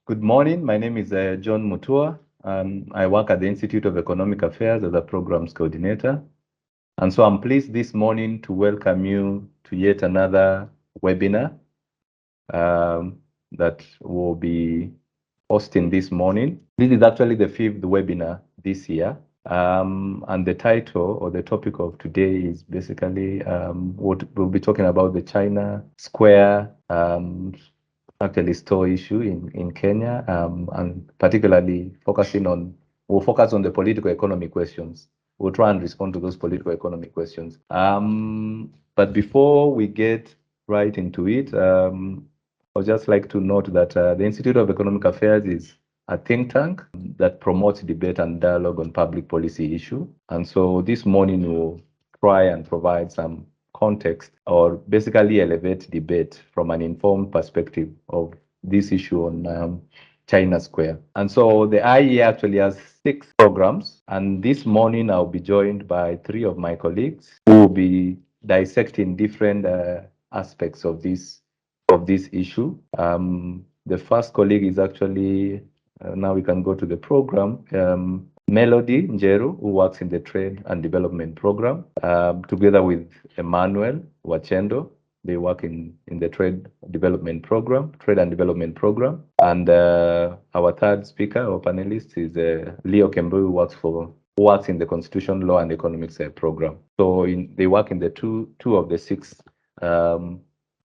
Good morning. My name is John Mutua. I work at the Institute of Economic Affairs as a programs coordinator. And so I'm pleased this morning to welcome you to yet another webinar that we'll be hosting this morning. This is actually the fifth webinar this year. And the title or the topic of today is basically what we'll be talking about the China Square actually store issue in Kenya, and particularly we'll focus on the political economy questions. We'll try and respond to those political economy questions. But before we get right into it, I'd just like to note that the Institute of Economic Affairs is a think tank that promotes debate and dialogue on public policy issue. And so this morning we'll try and provide some context or basically elevate debate from an informed perspective of this issue on China Square. And so the IEA actually has 6 programs. And this morning I'll be joined by 3 of my colleagues who will be dissecting different aspects of this issue. The first colleague is actually, now we can go to the program, Melody Njeru, who works in the Trade and Development Program, together with Emmanuel Wachendo. They work in the Trade and Development Program. And our third speaker or panelist is Leo Kembu, who works in the Constitution Law and Economics Program. So they work in the two of the 6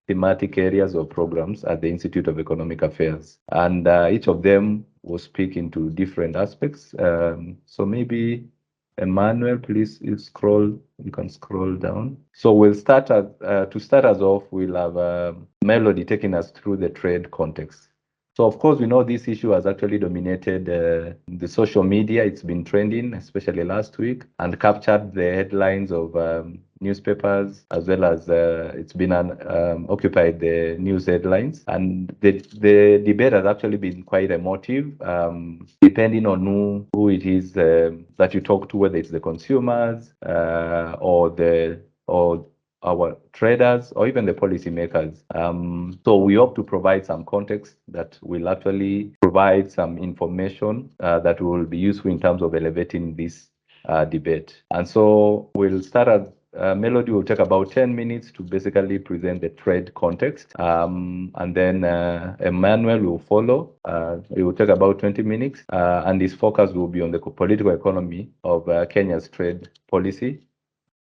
thematic areas or programs at the Institute of Economic Affairs. And each of them will speak into different aspects. So maybe Emmanuel, please you can scroll down. So we'll start to start us off, we'll have Melody taking us through the trade context. So of course, we know this issue has actually dominated the social media. It's been trending, especially last week, and captured the headlines of newspapers, as well as it's been occupied the news headlines. And the debate has actually been quite emotive, depending on who it is that you talk to, whether it's the consumers or our traders or even the policymakers. So we hope to provide some context that will actually provide some information that will be useful in terms of elevating this debate. And so we'll start at Melody will take about 10 minutes to basically present the trade context. And then Emmanuel will follow. It will take about 20 minutes. And his focus will be on the political economy of Kenya's trade policy.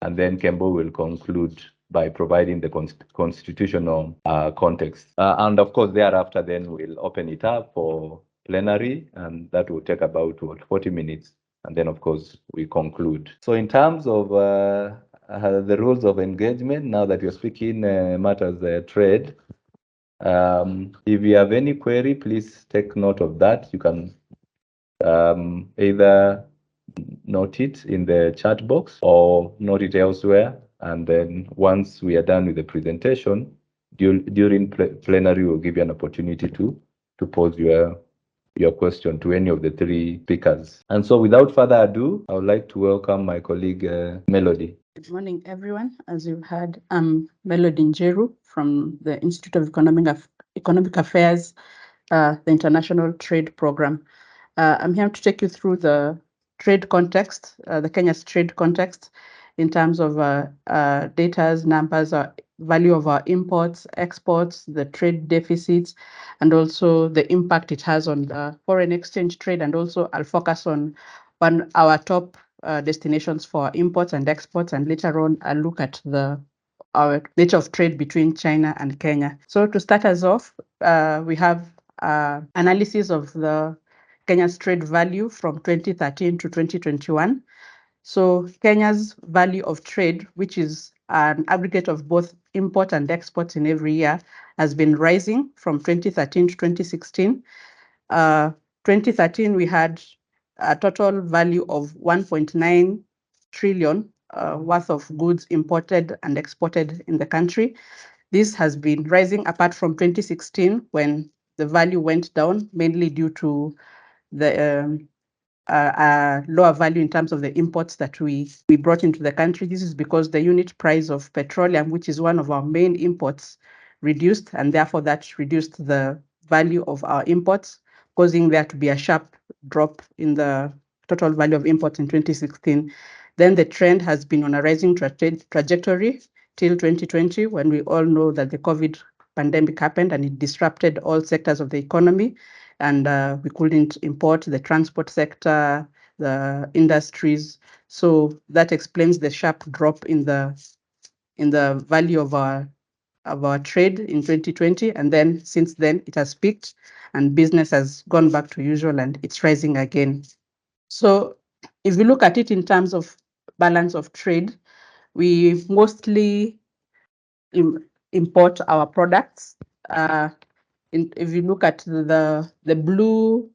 And then Kembo will conclude by providing the constitutional context. And of course, thereafter, then we'll open it up for plenary, and that will take about 40 minutes. And then, of course, we conclude. So in terms of the rules of engagement, now that you're speaking matters trade, if you have any query, please take note of that. You can either note it in the chat box or note it elsewhere. And then once we are done with the presentation, during plenary, we'll give you an opportunity to pose your question to any of the 3 speakers. And so without further ado, I would like to welcome my colleague, Melody. Good morning, everyone. As you've heard, I'm Melody Njeru from the Institute of Economic Affairs, the International Trade Program. I'm here to take you through the trade context, the Kenya's trade context, in terms of data, numbers, value of our imports, exports, the trade deficits, and also the impact it has on the foreign exchange trade. And also I'll focus on our top destinations for imports and exports, and later on I'll look at our nature of trade between China and Kenya. So to start us off, we have analysis of the Kenya's trade value from 2013 to 2021. So Kenya's value of trade, which is an aggregate of both import and exports in every year, has been rising from 2013 to 2016. 2013, we had a total value of 1.9 trillion worth of goods imported and exported in the country. This has been rising apart from 2016, when the value went down, mainly due to the lower value in terms of the imports that we brought into the country. This is because the unit price of petroleum, which is one of our main imports, reduced, and therefore that reduced the value of our imports. causing there to be a sharp drop in the total value of imports in 2016. Then the trend has been on a rising trajectory till 2020, when we all know that the COVID pandemic happened and it disrupted all sectors of the economy, and we couldn't import the transport sector, the industries. So that explains the sharp drop in the value of our trade in 2020, and then since then it has peaked and business has gone back to usual and it's rising again. So if we look at it in terms of balance of trade, we mostly import our products. If you look at the blue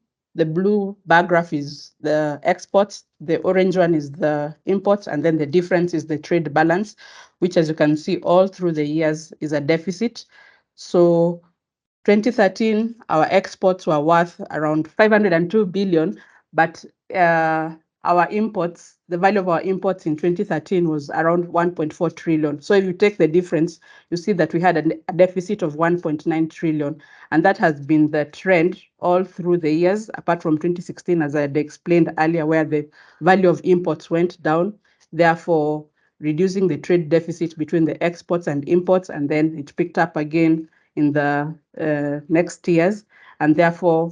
bar graph is the exports, the orange one is the imports, and then the difference is the trade balance, which, as you can see, all through the years is a deficit. So 2013, our exports were worth around 502 billion, but our imports, the value of our imports in 2013 was around 1.4 trillion. So if you take the difference, you see that we had a deficit of 1.9 trillion. And that has been the trend all through the years, apart from 2016, as I had explained earlier, where the value of imports went down, therefore reducing the trade deficit between the exports and imports, and then it picked up again in the next years. And therefore,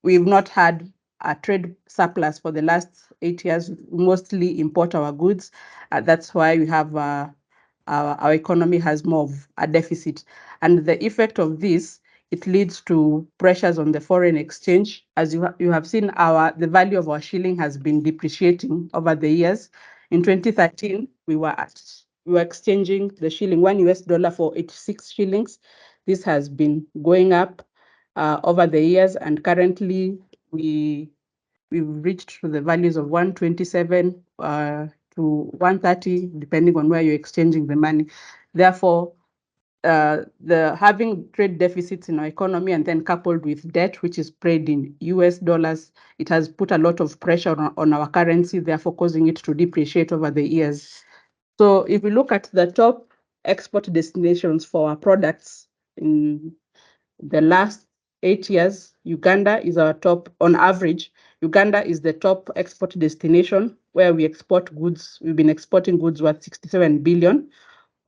we've not had a trade surplus for the last 8 years. We mostly import our goods. That's why we have our economy has more of a deficit. And the effect of this, it leads to pressures on the foreign exchange. As you have seen, the value of our shilling has been depreciating over the years. In 2013, we were exchanging the shilling, $1 for 86 shillings. This has been going up over the years, and currently we've reached to the values of 127 to 130, depending on where you're exchanging the money. Therefore, the having trade deficits in our economy and then coupled with debt, which is paid in US dollars, it has put a lot of pressure on our currency, therefore causing it to depreciate over the years. So if we look at the top export destinations for our products in the last 8 years, Uganda is our top. On average, Uganda is the top export destination where we export goods. We've been exporting goods worth 67 billion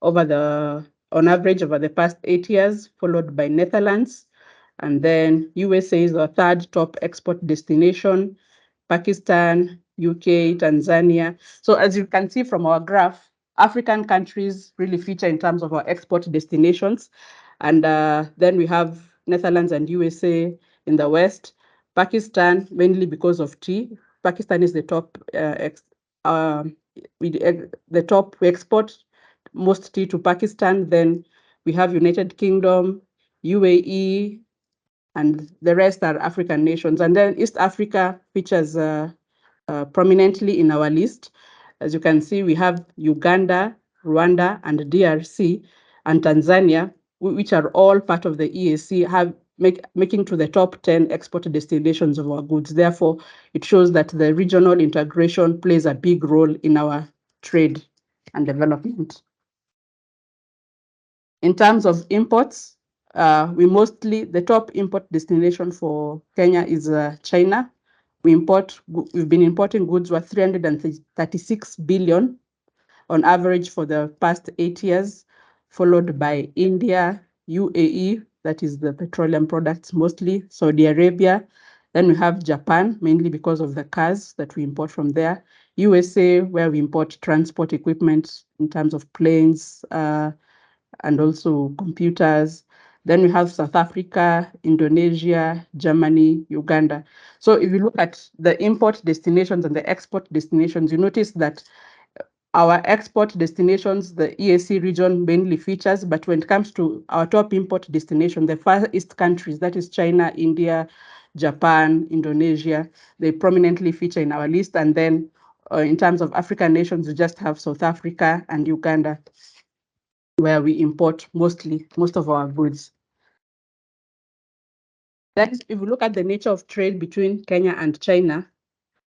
on average over the past 8 years, followed by Netherlands. And then USA is our third top export destination, Pakistan, UK, Tanzania. So as you can see from our graph, African countries really feature in terms of our export destinations. And then we have Netherlands and USA in the West. Pakistan, mainly because of tea. Pakistan is the top, we export most tea to Pakistan. Then we have United Kingdom, UAE, and the rest are African nations. And then East Africa features prominently in our list. As you can see, we have Uganda, Rwanda, and DRC, and Tanzania, which are all part of the EAC, making to the top 10 export destinations of our goods. Therefore, it shows that the regional integration plays a big role in our trade and development. In terms of imports, the top import destination for Kenya is China. We've been importing goods worth 336 billion on average for the past 8 years, followed by India, UAE, that is the petroleum products mostly, Saudi Arabia. Then we have Japan, mainly because of the cars that we import from there. USA, where we import transport equipment in terms of planes, and also computers. Then we have South Africa, Indonesia, Germany, Uganda. So if you look at the import destinations and the export destinations, you notice that our export destinations, the EAC region mainly features, but when it comes to our top import destination, the Far East countries, that is China, India, Japan, Indonesia, they prominently feature in our list. And then in terms of African nations, we just have South Africa and Uganda, where we import most of our goods. Then if we look at the nature of trade between Kenya and China,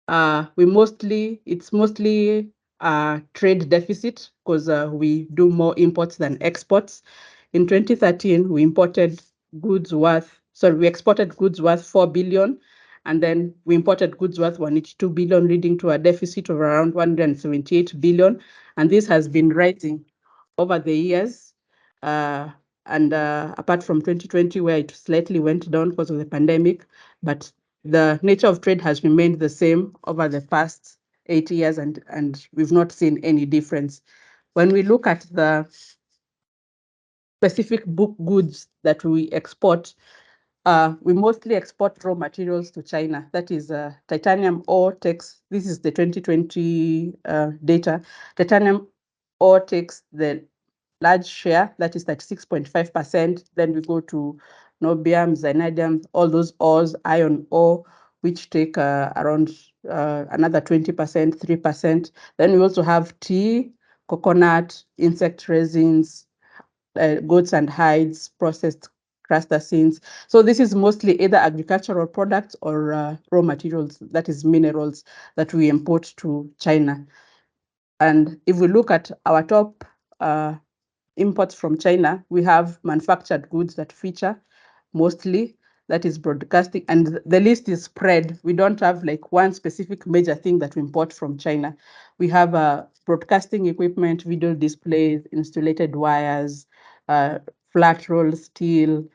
it's mostly a trade deficit because we do more imports than exports. In 2013, we exported goods worth 4 billion, And then we imported goods worth 182 billion, leading to a deficit of around 178 billion. And this has been rising over the years. And apart from 2020, where it slightly went down because of the pandemic, but the nature of trade has remained the same over the past 8 years, and we've not seen any difference. When we look at the specific book goods that we export, we mostly export raw materials to China. That is titanium ore takes, this is the 2020 data. Titanium ore takes the large share, that is 36.5%. Then we go to niobium, vanadium, all those ores, iron ore, which take around another 20%, 3%. Then we also have tea, coconut, insect resins, goats and hides, processed crustaceans. So this is mostly either agricultural products or raw materials, that is minerals, that we import to China. And if we look at our top imports from China, we have manufactured goods that feature mostly, that is broadcasting, and the list is spread. We don't have like one specific major thing that we import from China. We have broadcasting equipment, video displays, insulated wires, flat roll steel,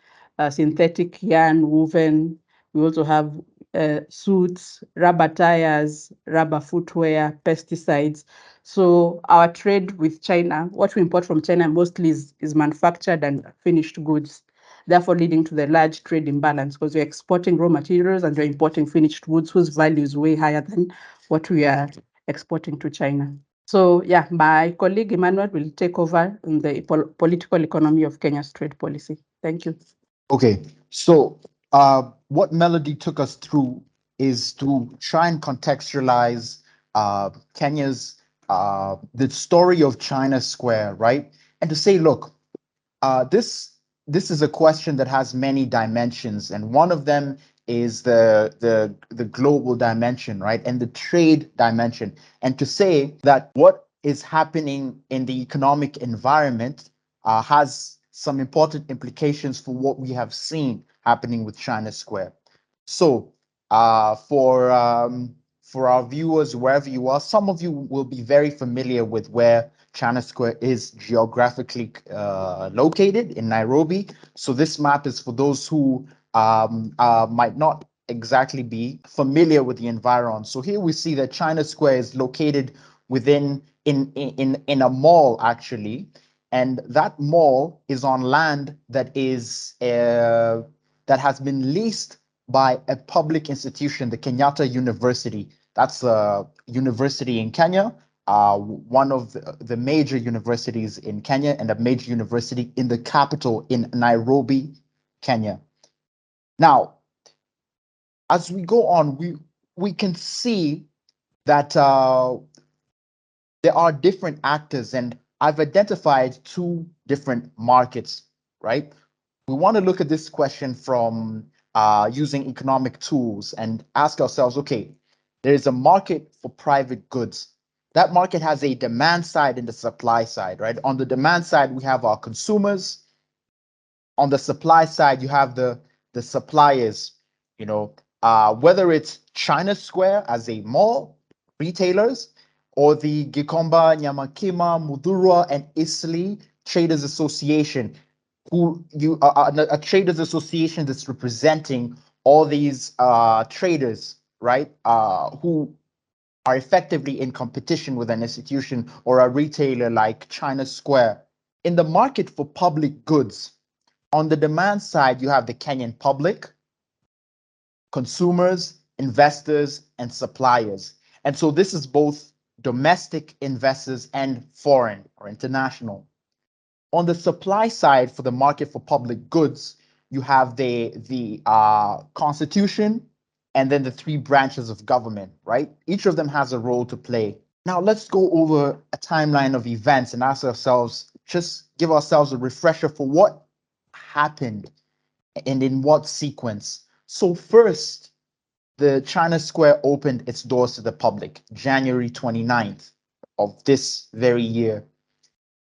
synthetic yarn, woven. We also have suits, rubber tires, rubber footwear, pesticides. So our trade with China, what we import from China mostly is manufactured and finished goods, therefore leading to the large trade imbalance, because we're exporting raw materials and we're importing finished goods whose value is way higher than what we are exporting to China. So yeah, my colleague Emmanuel will take over in the political economy of Kenya's trade policy. Thank you. Okay, so what Melody took us through is to try and contextualize Kenya's the story of China Square, right? And to say, look, this is a question that has many dimensions, and one of them is the global dimension, right, and the trade dimension. And to say that what is happening in the economic environment has some important implications for what we have seen happening with China Square. So for our viewers, wherever you are, some of you will be very familiar with where China Square is geographically located in Nairobi. So this map is for those who might not exactly be familiar with the environment. So here we see that China Square is located within in a mall, actually, and that mall is on land that is that has been leased by a public institution, the Kenyatta University. That's a university in Kenya, one of the major universities in Kenya, and a major university in the capital in Nairobi, Kenya. Now, as we go on, we can see that there are different actors, and I've identified two different markets, right? We want to look at this question from using economic tools and ask ourselves, okay, there is a market for private goods. That market has a demand side and a supply side, right? On the demand side, we have our consumers. On the supply side, you have the suppliers, whether it's China Square as a mall, retailers, or the Gikomba, Nyamakima, Mudhurwa, and Isli Traders Association, who you a traders association that's representing all these traders, right? Who are effectively in competition with an institution or a retailer like China Square. In the market for public goods, on the demand side, you have the Kenyan public, consumers, investors, and suppliers. And so this is both domestic investors and foreign or international. On the supply side, for the market for public goods, you have the constitution and then the three branches of government, right? Each of them has a role to play. Now let's go over a timeline of events and ask ourselves, just give ourselves a refresher for what happened and in what sequence. So first, the China Square opened its doors to the public, January 29th of this very year.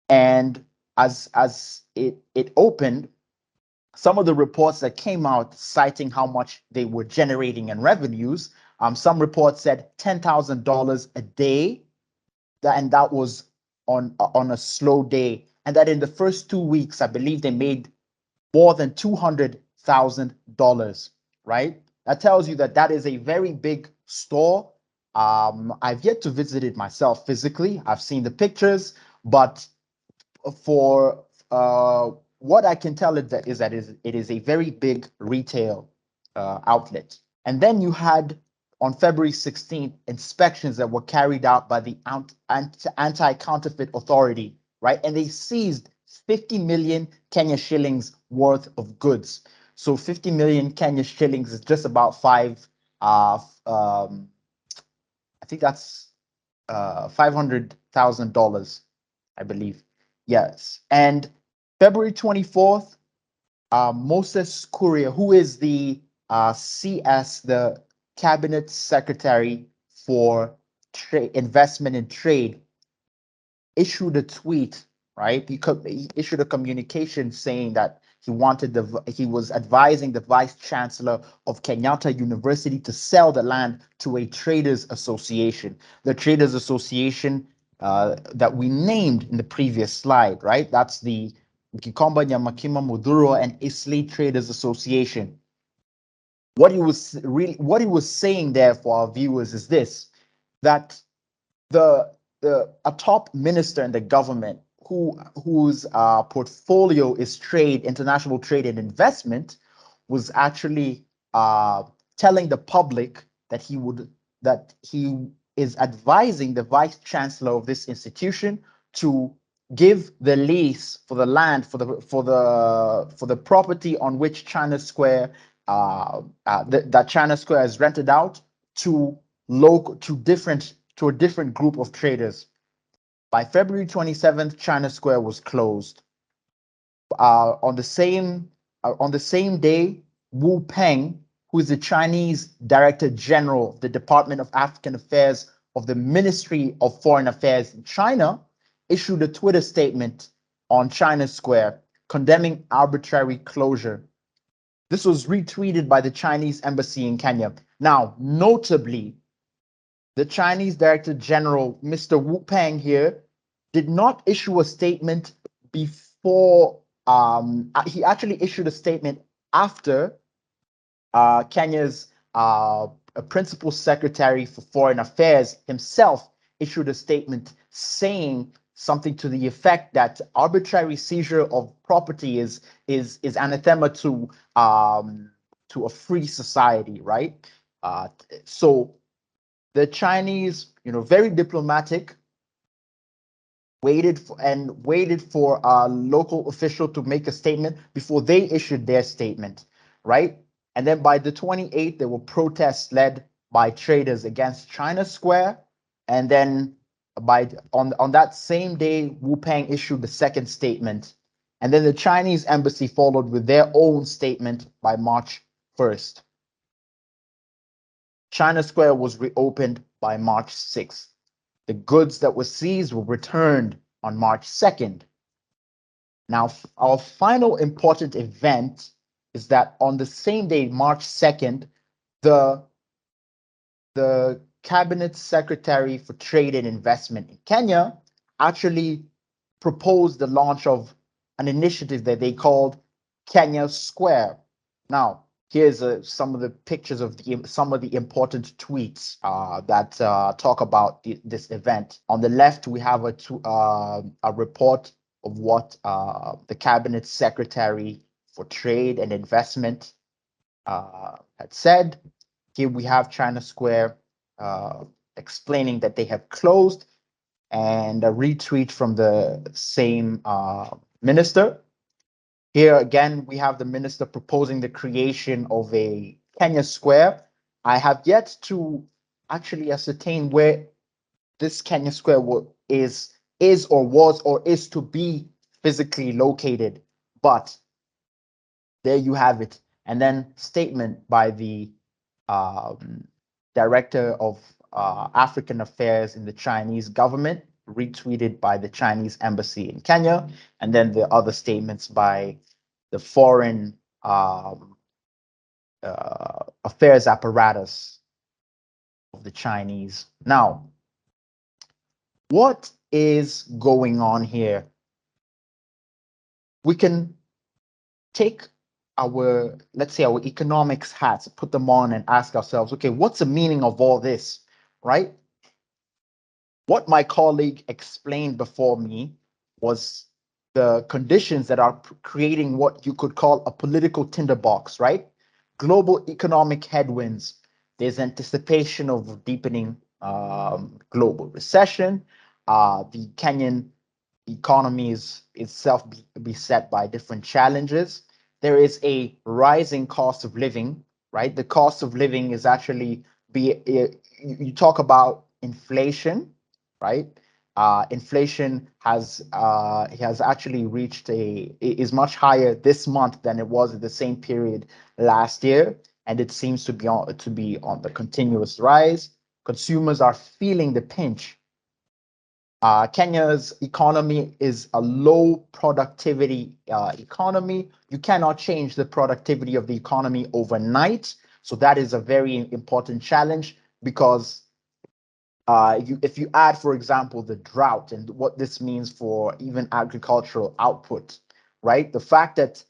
And as it opened, some of the reports that came out citing how much they were generating in revenues. Some reports said $10,000 a day, and that was on a slow day, and that in the first 2 weeks, I believe they made more than $200,000, right? That tells you that that is a very big store. I've yet to visit it myself physically. I've seen the pictures, but for what I can tell it is that it is a very big retail outlet. And then you had on February 16th inspections that were carried out by the anti-counterfeit authority, right? And they seized 50 million Kenya shillings worth of goods. So 50 million Kenya shillings is just about I think that's $500,000, I believe. Yes. And February 24th, Moses Kuria, who is the CS, the Cabinet Secretary for Investment and Trade, issued a tweet, right? He issued a communication saying that he was advising the Vice Chancellor of Kenyatta University to sell the land to a traders association. The traders association that we named in the previous slide, right? That's the Gikomba Nyamakima Mudhuro and Isli Traders Association. What he was saying there for our viewers is this, that a top minister in the government whose portfolio is trade, international trade and investment, was actually telling the public that he is advising the vice chancellor of this institution to give the lease for the land for the property on which China Square that China Square is rented out to a different group of traders. By February 27th, China Square was closed. On the same day, Wu Peng, who is the Chinese Director General of the Department of African Affairs of the Ministry of Foreign Affairs in China, issued a Twitter statement on China Square condemning arbitrary closure. This was retweeted by the Chinese embassy in Kenya. Now, notably, the Chinese Director General, Mr. Wu Peng here, did not issue a statement before. He actually issued a statement after Kenya's Principal Secretary for Foreign Affairs himself issued a statement saying something to the effect that arbitrary seizure of property is anathema to a free society, right? So the Chinese, very diplomatic, waited for a local official to make a statement before they issued their statement, right? And then by the 28th, there were protests led by traders against China Square. And then on that same day, Wu Peng issued the second statement. And then the Chinese embassy followed with their own statement by March 1st. China Square was reopened by March 6th. The goods that were seized were returned on March 2nd. Now, our final important event is that on the same day, March 2nd, the Cabinet Secretary for Trade and Investment in Kenya actually proposed the launch of an initiative that they called Kenya Square. Now, here's some of the pictures of some of the important tweets that talk about this event. On the left, we have a report of what the Cabinet Secretary for Trade and Investment had said. Here we have China Square explaining that they have closed, and a retweet from the same minister. Here again, we have the minister proposing the creation of a Kenya Square. I have yet to actually ascertain where this Kenya Square is or was or is to be physically located, but there you have it. And then statement by the Director of African Affairs in the Chinese government, retweeted by the Chinese embassy in Kenya, and then the other statements by the foreign affairs apparatus of the Chinese. Now, what is going on here? We can take our, let's say, our economics hats, put them on and ask ourselves, okay, what's the meaning of all this, right? What my colleague explained before me was the conditions that are creating what you could call a political tinderbox, right? Global economic headwinds. There's anticipation of deepening global recession. The Kenyan economy is itself beset by different challenges. There is a rising cost of living, right? The cost of living is actually you talk about inflation, right? Inflation has actually reached is much higher this month than it was at the same period last year, and it seems to be on the continuous rise. Consumers are feeling the pinch. Kenya's economy is a low productivity economy. You cannot change the productivity of the economy overnight. So that is a very important challenge because if you add, for example, the drought and what this means for even agricultural output, right? The fact that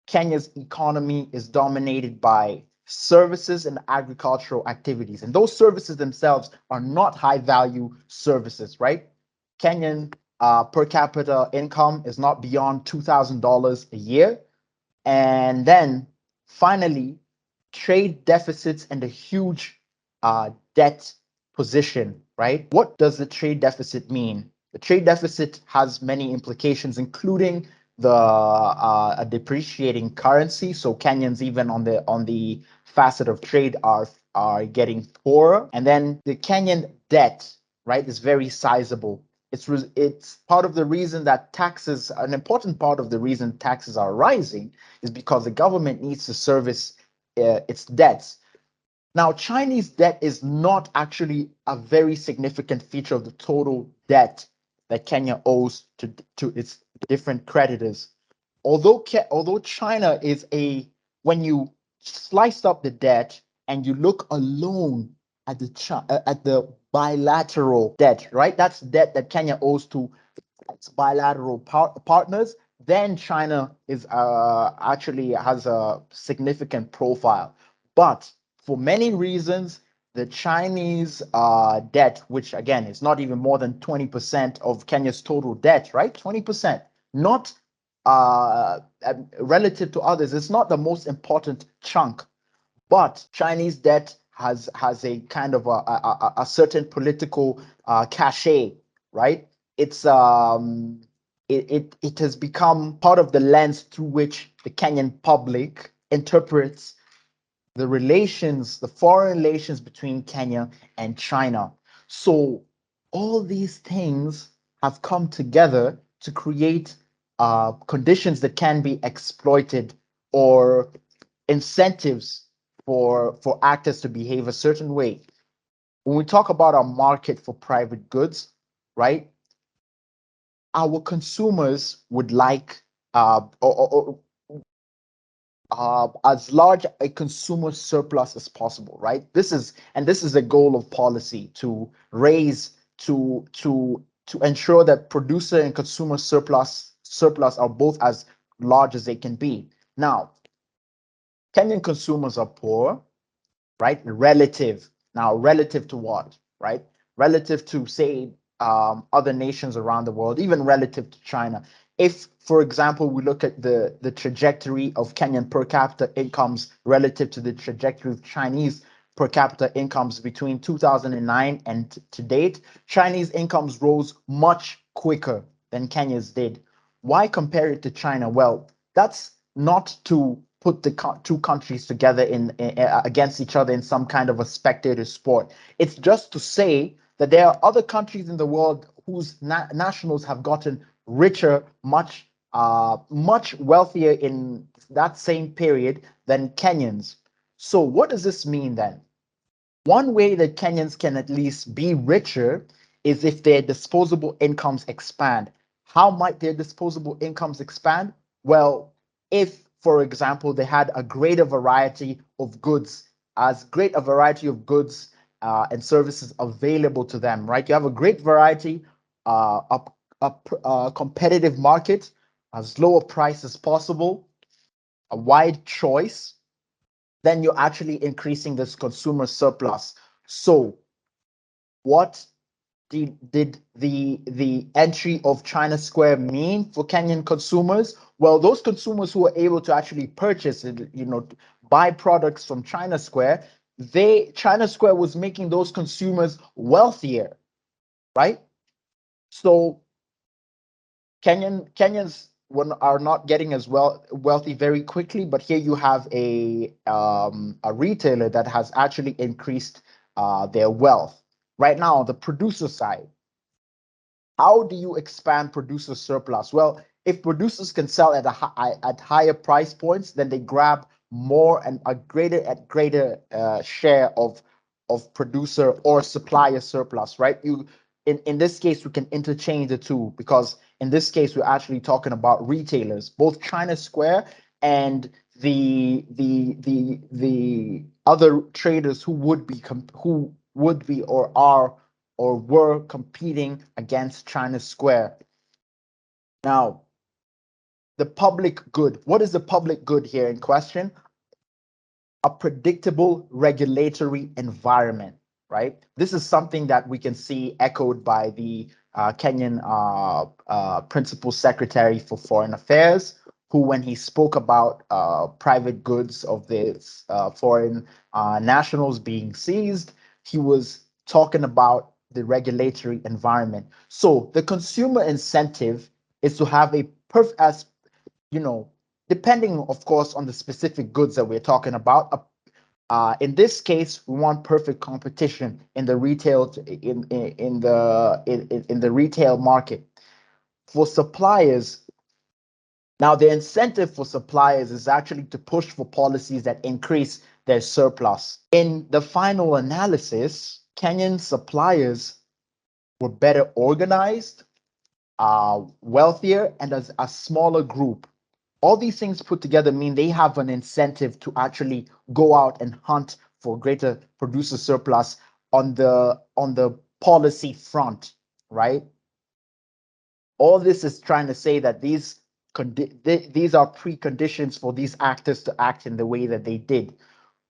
Kenya's economy is dominated by services and agricultural activities, and those services themselves are not high value services, right? Kenyan per capita income is not beyond $2,000 a year. And then finally, trade deficits and a huge debt position, right? What does the trade deficit mean? The trade deficit has many implications, including the a depreciating currency. So Kenyans, even on the facet of trade, are getting poorer. And then the Kenyan debt, right, is very sizable. It's part of the reason that taxes, an important part of the reason taxes are rising, is because the government needs to service its debts. Now, Chinese debt is not actually a very significant feature of the total debt that Kenya owes to its different creditors. Although China is when you slice up the debt and you look alone at the bilateral debt, right? That's debt that Kenya owes to its bilateral partners. Then China is actually has a significant profile, but for many reasons, the Chinese debt, which again is not even more than 20% of Kenya's total debt, right? 20%, not relative to others, it's not the most important chunk, but Chinese debt has a kind of a certain political cachet, right? It has become part of the lens through which the Kenyan public interprets the foreign relations between Kenya and China. So all these things have come together to create conditions that can be exploited or incentives for actors to behave a certain way. When we talk about our market for private goods, right? Our consumers would like as large a consumer surplus as possible, right? This is a goal of policy to raise to ensure that producer and consumer surplus are both as large as they can be. Now, Kenyan consumers are poor, right? Relative to what, right? Relative to, say, other nations around the world, even relative to China. If, for example, we look at the trajectory of Kenyan per capita incomes relative to the trajectory of Chinese per capita incomes between 2009 and to date, Chinese incomes rose much quicker than Kenya's did. Why compare it to China? Well, that's not to put the two countries together in against each other in some kind of a spectator sport. It's just to say that there are other countries in the world whose nationals have gotten richer, much wealthier in that same period than Kenyans. So what does this mean then? One way that Kenyans can at least be richer is if their disposable incomes expand. How might their disposable incomes expand? Well, if, for example, they had a greater variety of goods, and services available to them, right? You have a great variety, a competitive market, as low a price as possible, a wide choice, then you're actually increasing this consumer surplus. So what did the entry of China Square mean for Kenyan consumers? Well, those consumers who were able to actually purchase it, buy products from China Square, China Square was making those consumers wealthier, right? So Kenyans are not getting as wealthy very quickly, but here you have a retailer that has actually increased their wealth. Right now, the producer side, how do you expand producer surplus? Well, if producers can sell at higher price points, then they grab more and a greater share of producer or supplier surplus, right? In this case, we can interchange the two, because in this case we're actually talking about retailers, both China Square and the other traders who would be or are or were competing against China Square. Now, the public good. What is the public good here in question? A predictable regulatory environment, right? This is something that we can see echoed by the Kenyan Principal Secretary for Foreign Affairs, who, when he spoke about private goods of the foreign nationals being seized, he was talking about the regulatory environment. So the consumer incentive is to have a as depending, of course, on the specific goods that we're talking about. In this case, we want perfect competition in the retail in the retail market. For suppliers, now the incentive for suppliers is actually to push for policies that increase their surplus. In the final analysis, Kenyan suppliers were better organized, wealthier, and as a smaller group. All these things put together mean they have an incentive to actually go out and hunt for greater producer surplus on the policy front, right? All this is trying to say that these are preconditions for these actors to act in the way that they did.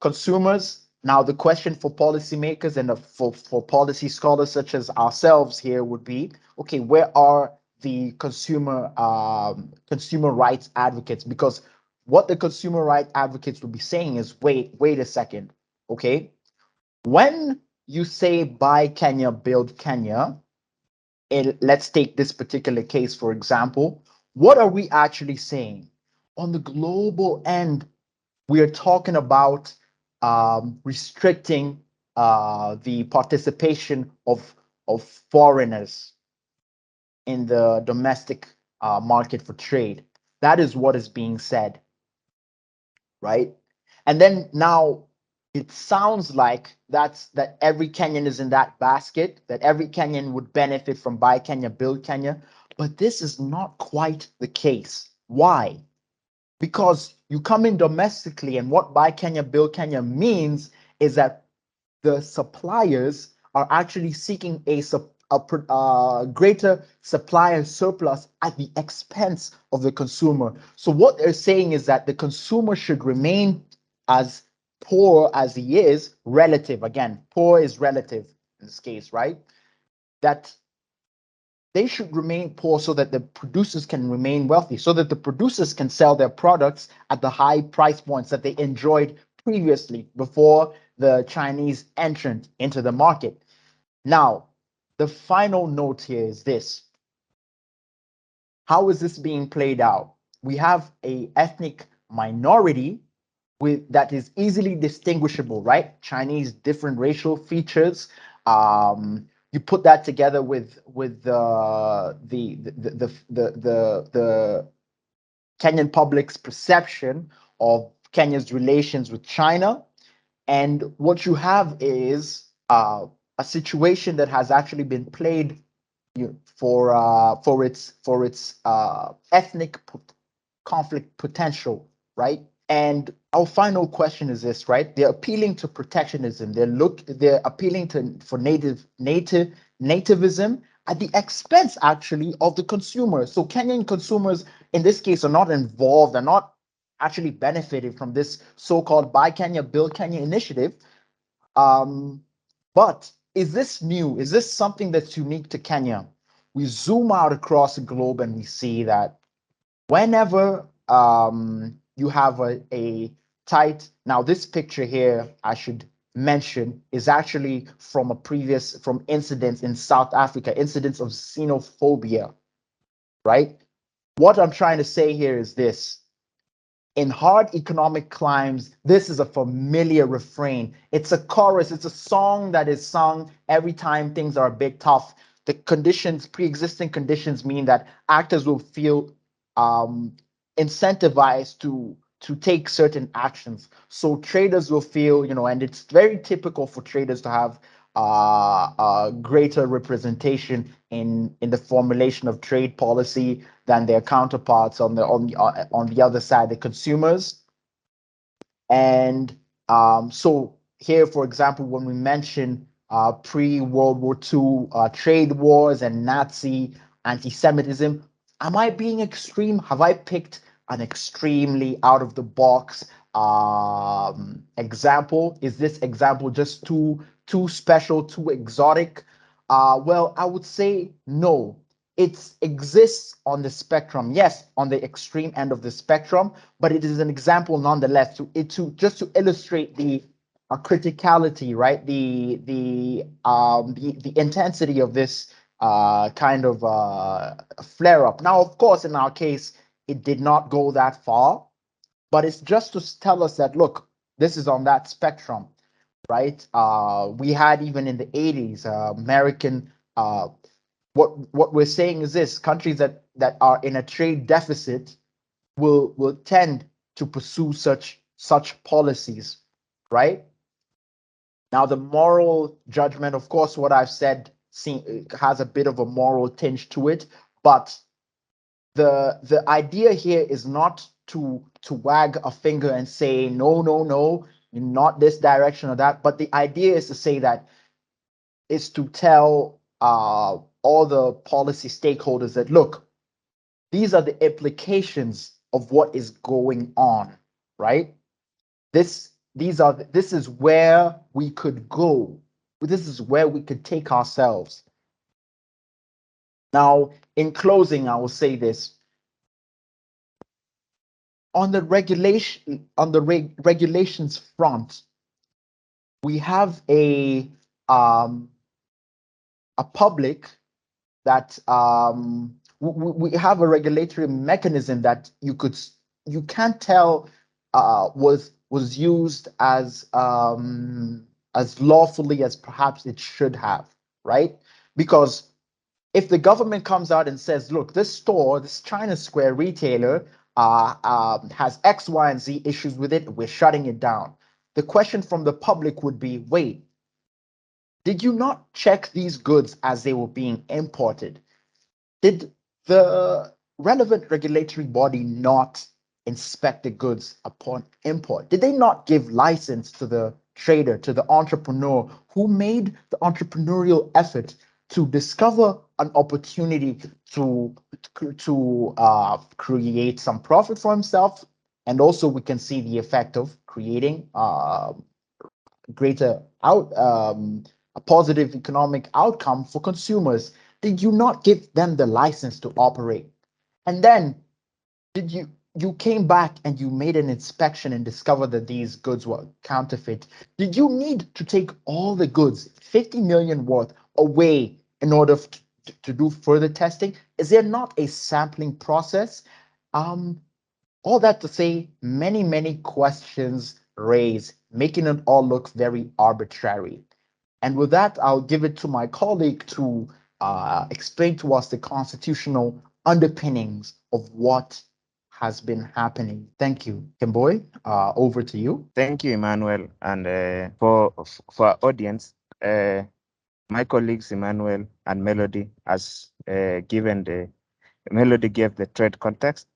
Consumers, now the question for policymakers and for policy scholars such as ourselves here would be, okay, where are the consumer rights advocates? Because what the consumer rights advocates would be saying is, wait a second, okay? When you say buy Kenya, build Kenya, let's take this particular case, for example, what are we actually saying? On the global end, we are talking about restricting the participation of foreigners in the domestic market for trade. That is what is being said, right? And then now it sounds like that every Kenyan is in that basket, that every Kenyan would benefit from Buy Kenya, Build Kenya. But this is not quite the case. Why? Because you come in domestically, and what Buy Kenya, Build Kenya means is that the suppliers are actually seeking a greater supplier surplus at the expense of the consumer. So what they're saying is that the consumer should remain as poor as he is, relative. Again, poor is relative in this case, right? That they should remain poor so that the producers can remain wealthy, so that the producers can sell their products at the high price points that they enjoyed previously before the Chinese entrant into the market. Now, the final note here is this. How is this being played out? We have an ethnic minority that is easily distinguishable, right? Chinese, different racial features. You put that together with the Kenyan public's perception of Kenya's relations with China, and what you have is a situation that has actually been played for its ethnic conflict potential, right? And our final question is this, right? They're appealing to protectionism. They're appealing for nativism at the expense actually of the consumer. So Kenyan consumers in this case are not involved, are not actually benefited from this so-called Buy Kenya, Build Kenya initiative. But is this new? Is this something that's unique to Kenya? We zoom out across the globe and we see that whenever you have a tight, now this picture here, I should mention, is actually from incidents in South Africa, incidents of xenophobia, right? What I'm trying to say here is this. In hard economic climes, this is a familiar refrain. It's a chorus, it's a song that is sung every time things are a bit tough. The conditions, pre-existing conditions, mean that actors will feel incentivized to take certain actions. So traders will feel, and it's very typical for traders to have greater representation in the formulation of trade policy than their counterparts on the other side, the consumers. And so here, for example, when we mention pre-World War II trade wars and Nazi anti-Semitism, am I being extreme? Have I picked an extremely out of the box example? Is this example just too special, too exotic? Well, I would say no. It exists on the spectrum, yes, on the extreme end of the spectrum, but it is an example nonetheless to illustrate the criticality, right? The intensity of this kind of flare up. Now, of course, in our case, it did not go that far, but it's just to tell us that look, this is on that spectrum, right? We had even in the 80s, American. What we're saying is this: countries that are in a trade deficit will tend to pursue such policies, right? Now, the moral judgment, of course, what I've said has a bit of a moral tinge to it, but the idea here is not to wag a finger and say no, not this direction or that, but the idea is to say that is to tell all the policy stakeholders that look, these are the implications of what is going on, right? This is where we could go. This is where we could take ourselves. Now, in closing, I will say this. On the regulations front, we have a public that we have a regulatory mechanism that you can't tell was used as lawfully as perhaps it should have, right? Because if the government comes out and says, look, this store, this China Square retailer has X, Y, and Z issues with it, we're shutting it down. The question from the public would be, wait, did you not check these goods as they were being imported? Did the relevant regulatory body not inspect the goods upon import? Did they not give license to the trader, to the entrepreneur who made the entrepreneurial effort to discover an opportunity to create some profit for himself? And also we can see the effect of creating greater a positive economic outcome for consumers. Did you not give them the license to operate? And then did you came back and you made an inspection and discovered that these goods were counterfeit? Did you need to take all the goods, 50 million worth, away in order to do further testing? Is there not a sampling process? All that to say, many questions raised, making it all look very arbitrary. And with that, I'll give it to my colleague to explain to us the constitutional underpinnings of what has been happening. Thank you. Kemboy, over to you. Thank you, Emmanuel. And for our audience, my colleagues Emmanuel and Melody has Melody gave the trade context,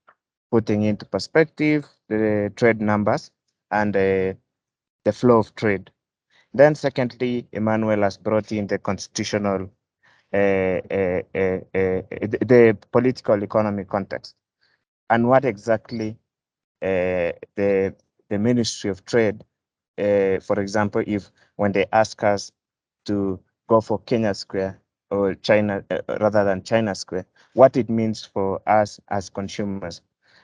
putting into perspective the trade numbers and the flow of trade. Then secondly, Emmanuel has brought in the constitutional, the political economy context, and what exactly the Ministry of Trade, for example, if when they ask us to go for Kenya Square or China rather than China Square, what it means for us as consumers,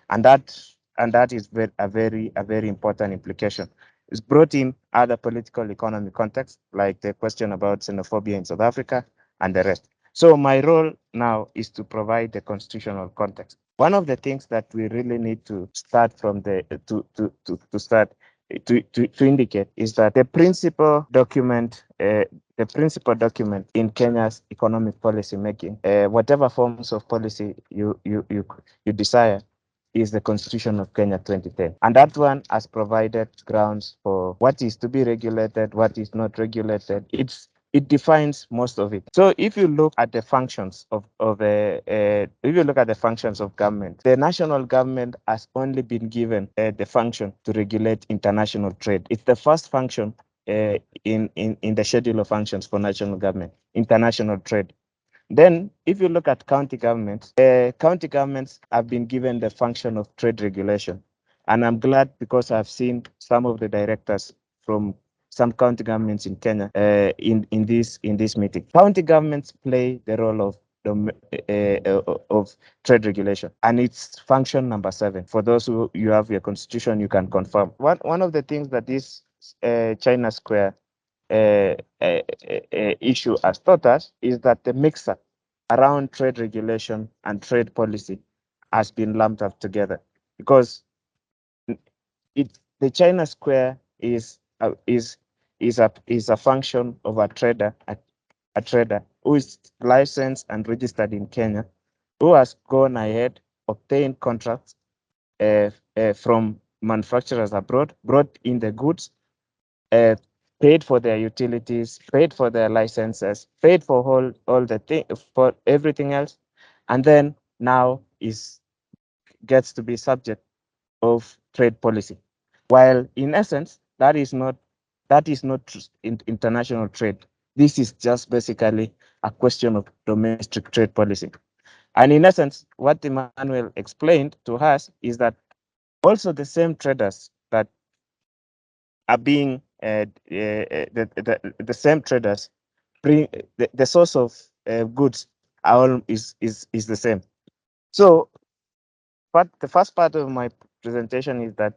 and that is a very important implication. It's brought in other political economy contexts like the question about xenophobia in South Africa and the rest. So my role now is to provide the constitutional context. One of the things that we really need to start from the to indicate is that the principal document in Kenya's economic policy making, whatever forms of policy you desire, is the Constitution of Kenya 2010. And that one has provided grounds for what is to be regulated, what is not regulated. It defines most of it. So if you look at the functions of government, the national government has only been given the function to regulate international trade. It's the first function in the schedule of functions for national government, international trade. Then, if you look at county governments have been given the function of trade regulation. And I'm glad because I've seen some of the directors from some county governments in Kenya in this meeting. County governments play the role of trade regulation, and it's function number 7. For those who you have your constitution, you can confirm. One of the things that this China Square issue has taught us is that the mixer around trade regulation and trade policy has been lumped up together, because the China Square is a function of a trader who is licensed and registered in Kenya, who has gone ahead, obtained contracts from manufacturers abroad, brought in the goods, paid for their utilities, paid for their licenses, paid for all the thing for everything else, and then now gets to be subject of trade policy. While in essence, that is not international trade. This is just basically a question of domestic trade policy. And in essence, what Emmanuel explained to us is that also the same traders that are being the same traders bring the source of goods is the same. So, but the first part of my presentation is that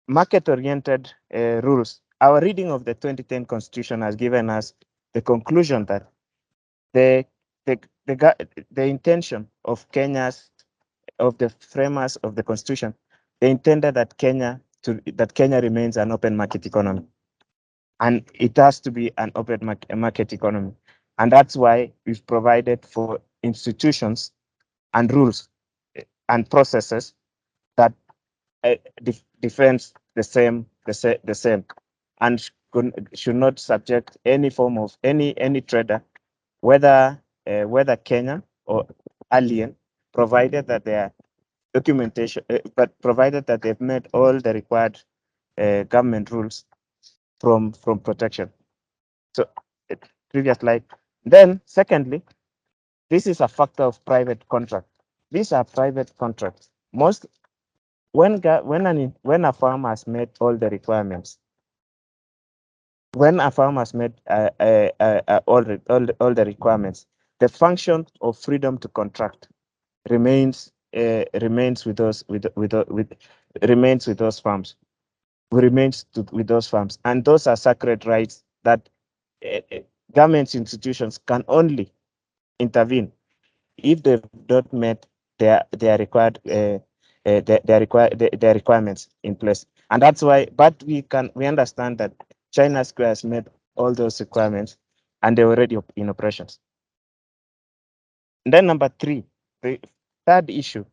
market-oriented rules. Our reading of the 2010 Constitution has given us the conclusion that the intention of the framers of the Constitution, they intended that Kenya remains an open market economy, and it has to be an open market economy, and that's why we've provided for institutions and rules and processes that defends the same and should not subject any form of any trader, whether Kenyan or alien, provided that their documentation, but provided that they've met all the required government rules from protection. So previous slide. Then secondly, this is a factor of private contract. These are private contracts. When a farm has met all the requirements, when a farm has met all the requirements, the function of freedom to contract remains with those farms. With those farms, and those are sacred rights that government institutions can only intervene if they've not met their required their requirements in place. And that's why, but we understand that China Square has met all those requirements and they're already in operations. And then number 3, the third issue,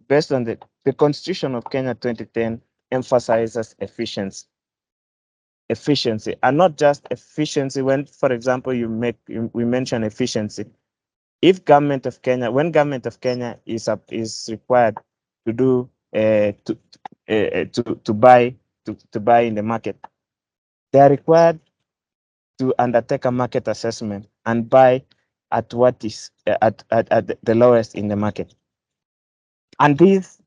based on the Constitution of Kenya 2010 emphasizes efficiency, and not just efficiency. When, for example, we mention efficiency, if government of Kenya, when government of Kenya is required to do to buy in the market, they are required to undertake a market assessment and buy at what is at the lowest in the market. And this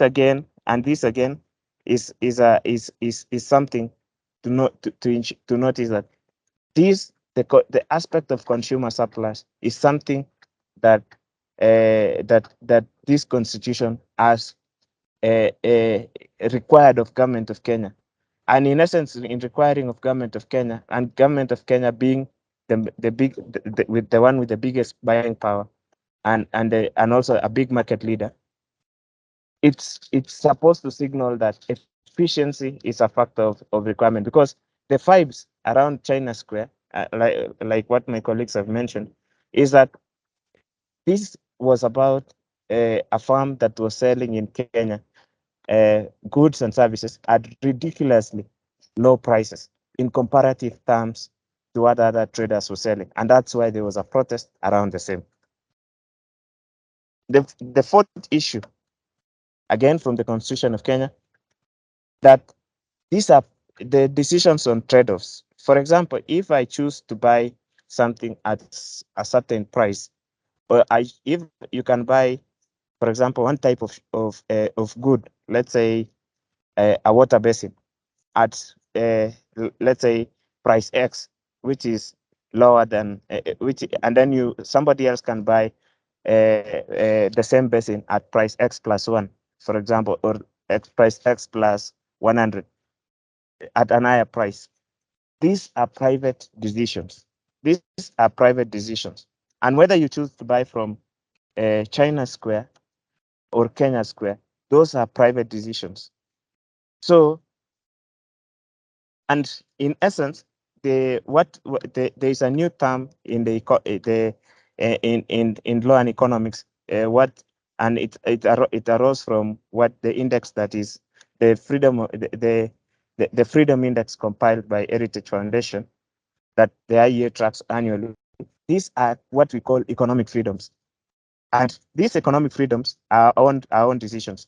again is something to notice that the aspect of consumer surplus is something that that this constitution has required of government of Kenya. And in essence, in requiring of government of Kenya, and government of Kenya being the one with the biggest buying power and also a big market leader, it's supposed to signal that efficiency is a factor of requirement, because the vibes around China Square, like what my colleagues have mentioned, is that this was about a farm that was selling in Kenya goods and services at ridiculously low prices in comparative terms to what other traders were selling. And that's why there was a protest around the same. The fourth issue, again from the Constitution of Kenya, that these are the decisions on trade-offs. For example, if I choose to buy something at a certain price, or if you can buy, for example, one type of good, let's say a water basin, at let's say price X, which is lower than which, and then somebody else can buy the same basin at price X plus 1, for example, or at price X plus 100 at an higher price. These are private decisions. These are private decisions. And whether you choose to buy from China Square or Kenya Square, those are private decisions. So, and in essence, there is a new term in in law and economics. It arose from what the index, that is the freedom the freedom index compiled by Heritage Foundation, that the IEA tracks annually. These are what we call economic freedoms, and these economic freedoms are our own decisions,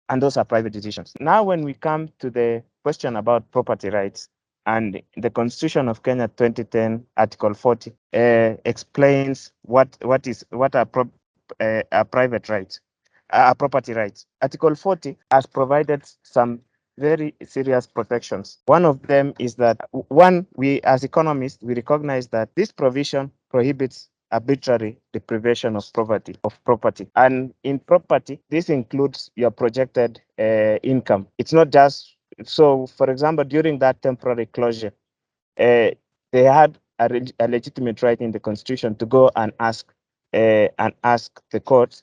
and those are private decisions. Now, when we come to the question about property rights, and the Constitution of Kenya 2010, Article 40, explains what are private rights, property rights. Article 40 has provided some very serious protections. One of them is that, one, we as economists, we recognize that this provision prohibits arbitrary deprivation of property. And in property, this includes your projected income. It's not just, so for example, during that temporary closure, they had a legitimate right in the Constitution to go and ask the courts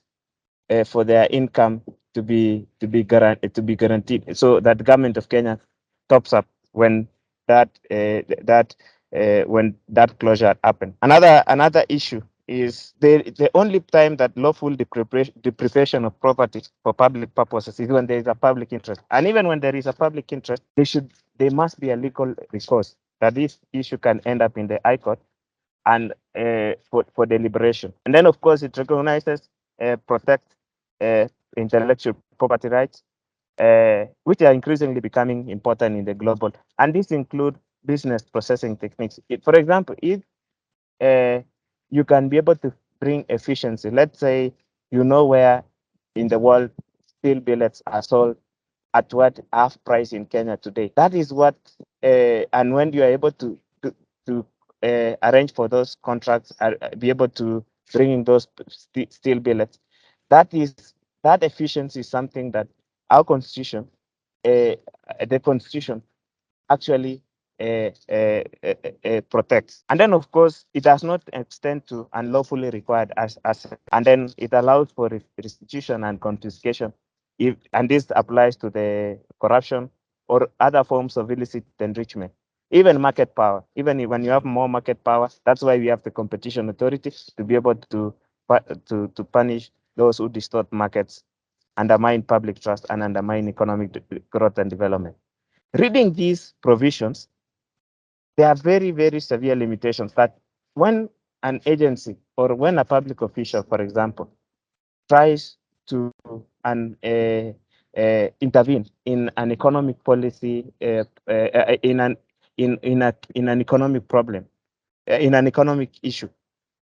for their income to be guaranteed, so that the government of Kenya tops up when when that closure happened. Another issue is the only time that lawful deprivation of property for public purposes is when there is a public interest. And even when there is a public interest, there must be a legal recourse, that this issue can end up in the High Court and for deliberation. And then, of course, it recognizes, protect intellectual property rights, which are increasingly becoming important in the global. And this include business processing techniques. For example, if you can be able to bring efficiency, let's say where in the world steel billets are sold at what half price in Kenya today. That is what, and when you are able to arrange for those contracts, be able to bring in those steel billets, that efficiency is something that our constitution, the constitution, actually protects. And then, of course, it does not extend to unlawfully required assets. And then it allows for restitution and confiscation, and this applies to the corruption or other forms of illicit enrichment. Even market power, when you have more market power, that's why we have the competition authority to be able to punish those who distort markets, undermine public trust, and undermine economic growth and development. Reading these provisions, there are very, very severe limitations that when an agency or when a public official, for example, tries to intervene in an economic policy, in an economic problem, in an economic issue,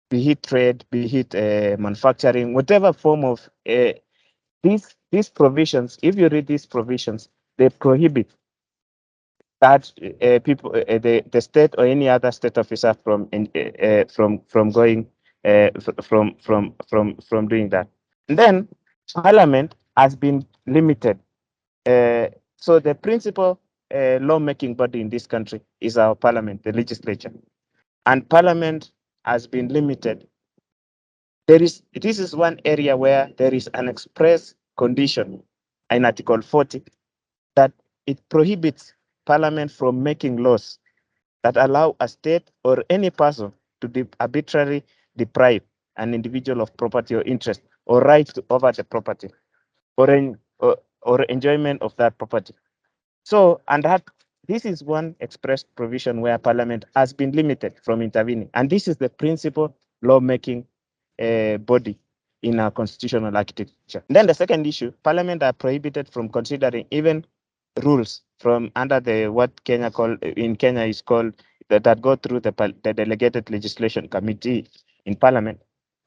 be it trade, be it manufacturing, whatever form of these provisions. If you read these provisions, they prohibit that the state or any other state officer from going from doing that. And then Parliament has been limited. So the principal lawmaking body in this country is our Parliament, the legislature, and Parliament has been limited. This is one area where there is an express condition in Article 40 that it prohibits Parliament from making laws that allow a state or any person to arbitrarily deprive an individual of property or interest or right over the property or enjoyment of that property. So, and that this is one express provision where Parliament has been limited from intervening, and this is the principal lawmaking body in our constitutional architecture. Then the second issue, Parliament are prohibited from considering even rules from under the what Kenya in Kenya is called that go through the delegated legislation committee in Parliament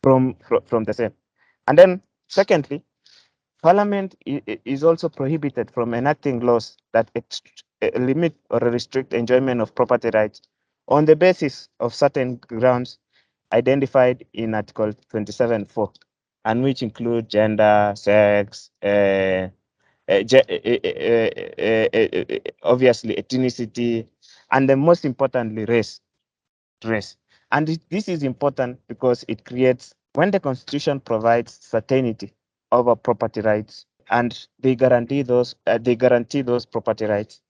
from the same. And then secondly, Parliament is also prohibited from enacting laws that limit or restrict enjoyment of property rights on the basis of certain grounds identified in Article 27(4), and which include gender, sex, obviously ethnicity, and then most importantly, race. And this is important because it creates, when the Constitution provides certainty over property rights, and they guarantee those property rights.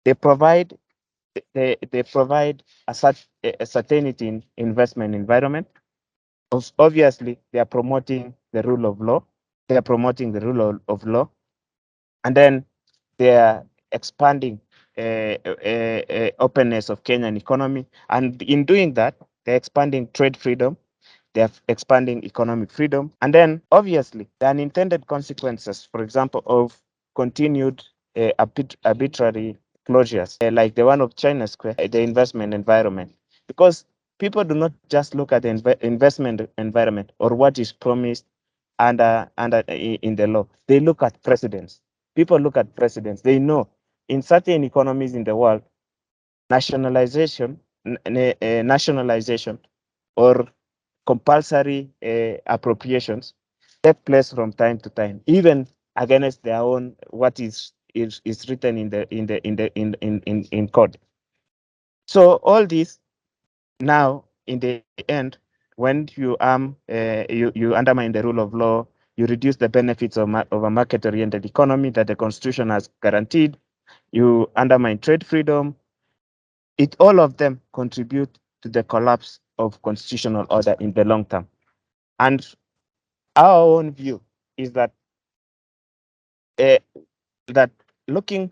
They provide a certainty in investment environment. Obviously, they are promoting the rule of law. They are promoting the rule of law, and then they are expanding openness of Kenyan economy. And in doing that, they're expanding trade freedom. They're expanding economic freedom. And then obviously the unintended consequences, for example, of continued arbitrary closures, like the one of China Square, the investment environment. Because people do not just look at the investment environment or what is promised under in the law. They look at precedents. People look at precedents. They know in certain economies in the world, nationalization or compulsory appropriations take place from time to time, even against their own what is written in code. So all this now in the end, when you you undermine the rule of law, you reduce the benefits of a market-oriented economy that the Constitution has guaranteed. You undermine trade freedom. All of them contribute to the collapse of constitutional order in the long term. And our own view is that that looking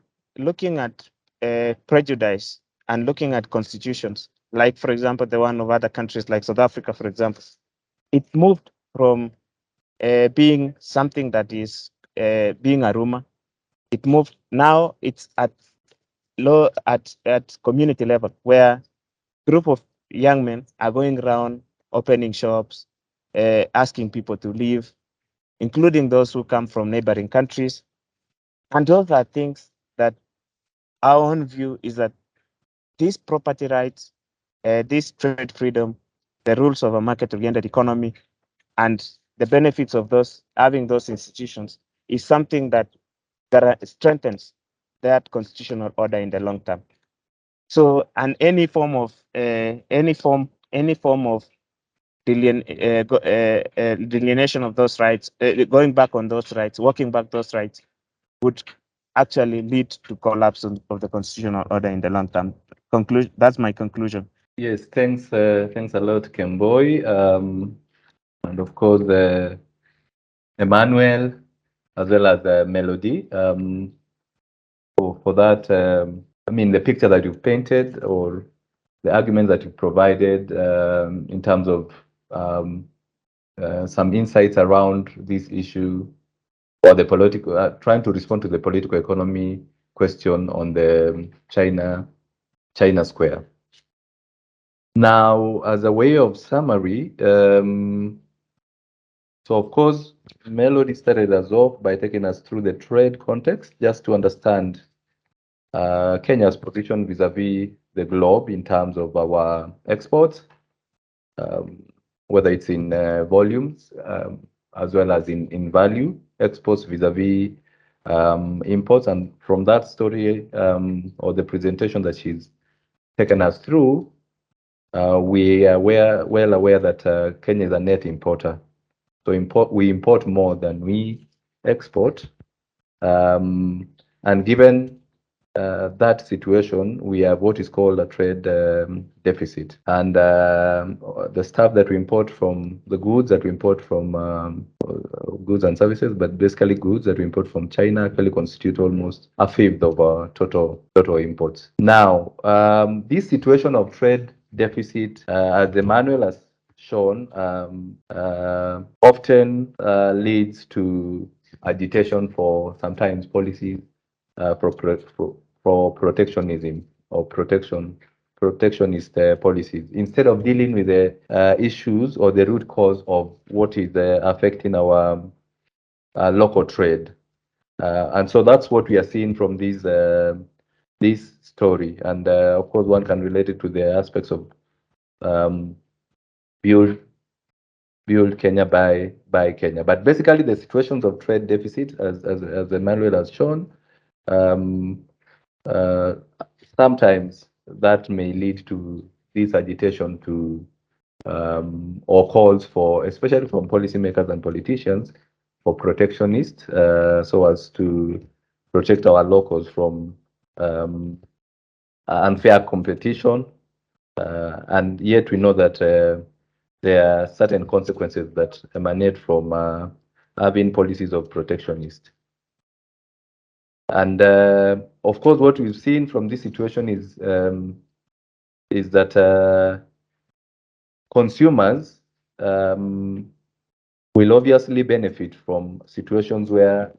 at prejudice and looking at constitutions, like for example the one of other countries like South Africa, for example, it moved from being something that is being a rumor. It moved, now it's at community level, where group of young men are going around opening shops, asking people to leave, including those who come from neighboring countries. And those are things that our own view is that these property rights, this trade freedom, the rules of a market-oriented economy, and the benefits of having those institutions is something that strengthens that constitutional order in the long term. So, and any form of delineation of those rights, going back on those rights, walking back those rights, would actually lead to collapse of the constitutional order in the long term. That's my conclusion. Yes, thanks a lot, Kemboy, and of course Emmanuel, as well as Melody, for that. I mean, the picture that you've painted, or the arguments that you provided in terms of some insights around this issue, or the political, trying to respond to the political economy question on the China Square. Now, as a way of summary, so of course, Melody started us off by taking us through the trade context, just to understand Kenya's position vis-a-vis the globe in terms of our exports, whether it's in volumes as well as in value, exports vis-a-vis imports. And from that story or the presentation that she's taken us through, we are well aware that Kenya is a net importer. So we import more than we export. And given that situation, we have what is called a trade deficit. And the stuff that we import from, the goods that we import from goods and services, but basically goods that we import from China actually constitute almost a fifth of our total imports. Now, this situation of trade deficit, as Emmanuel has shown, often leads to agitation for sometimes policies for protectionism or protectionist policies, instead of dealing with the issues or the root cause of what is affecting our local trade. And so that's what we are seeing from this story. And of course, one can relate it to the aspects of build Kenya, buy Kenya. But basically, the situations of trade deficit, as Emmanuel has shown, sometimes that may lead to this agitation to or calls for, especially from policymakers and politicians, for protectionists, so as to protect our locals from unfair competition. And yet we know that there are certain consequences that emanate from having policies of protectionist. And of course, what we've seen from this situation is that consumers will obviously benefit from situations where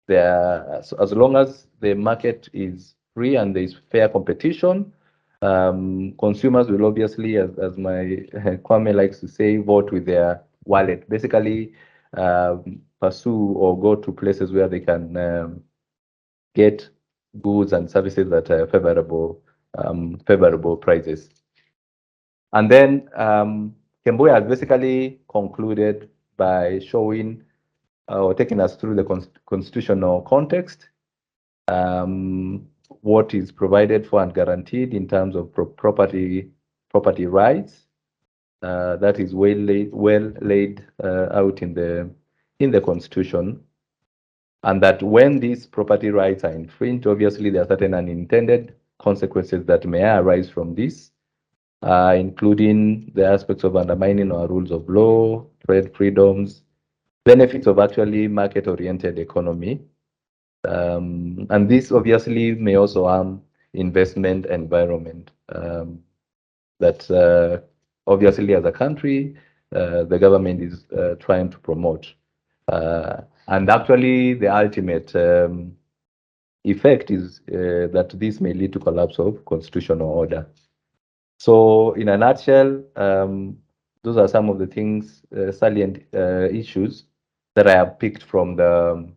as long as the market is free and there is fair competition, consumers will obviously, as my Kwame likes to say, vote with their wallet. Basically, pursue or go to places where they can get goods and services at favorable prices. And then Kemboya has basically concluded by showing or taking us through the constitutional context, what is provided for and guaranteed in terms of property rights. That is well laid out in the constitution, and that when these property rights are infringed, obviously there are certain unintended consequences that may arise from this, including the aspects of undermining our rules of law, trade freedoms, benefits of actually market-oriented economy. And this obviously may also harm investment environment that obviously as a country, the government is trying to promote. And actually the ultimate effect is that this may lead to collapse of constitutional order. So in a nutshell, those are some of the things, salient issues that I have picked from the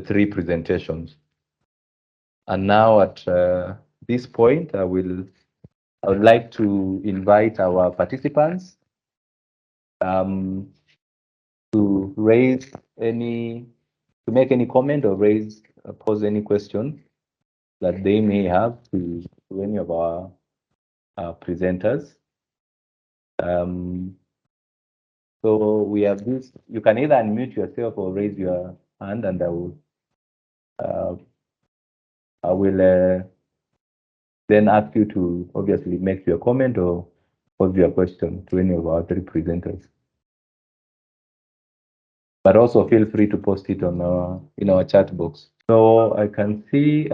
three presentations. And now at this point, I would like to invite our participants to make any comment or pose any question that they may have to any of our presenters. So we have this. You can either unmute yourself or raise your hand, and I will then ask you to obviously make your comment or pose your question to any of our three presenters. But also feel free to post it on in our chat box. So I can see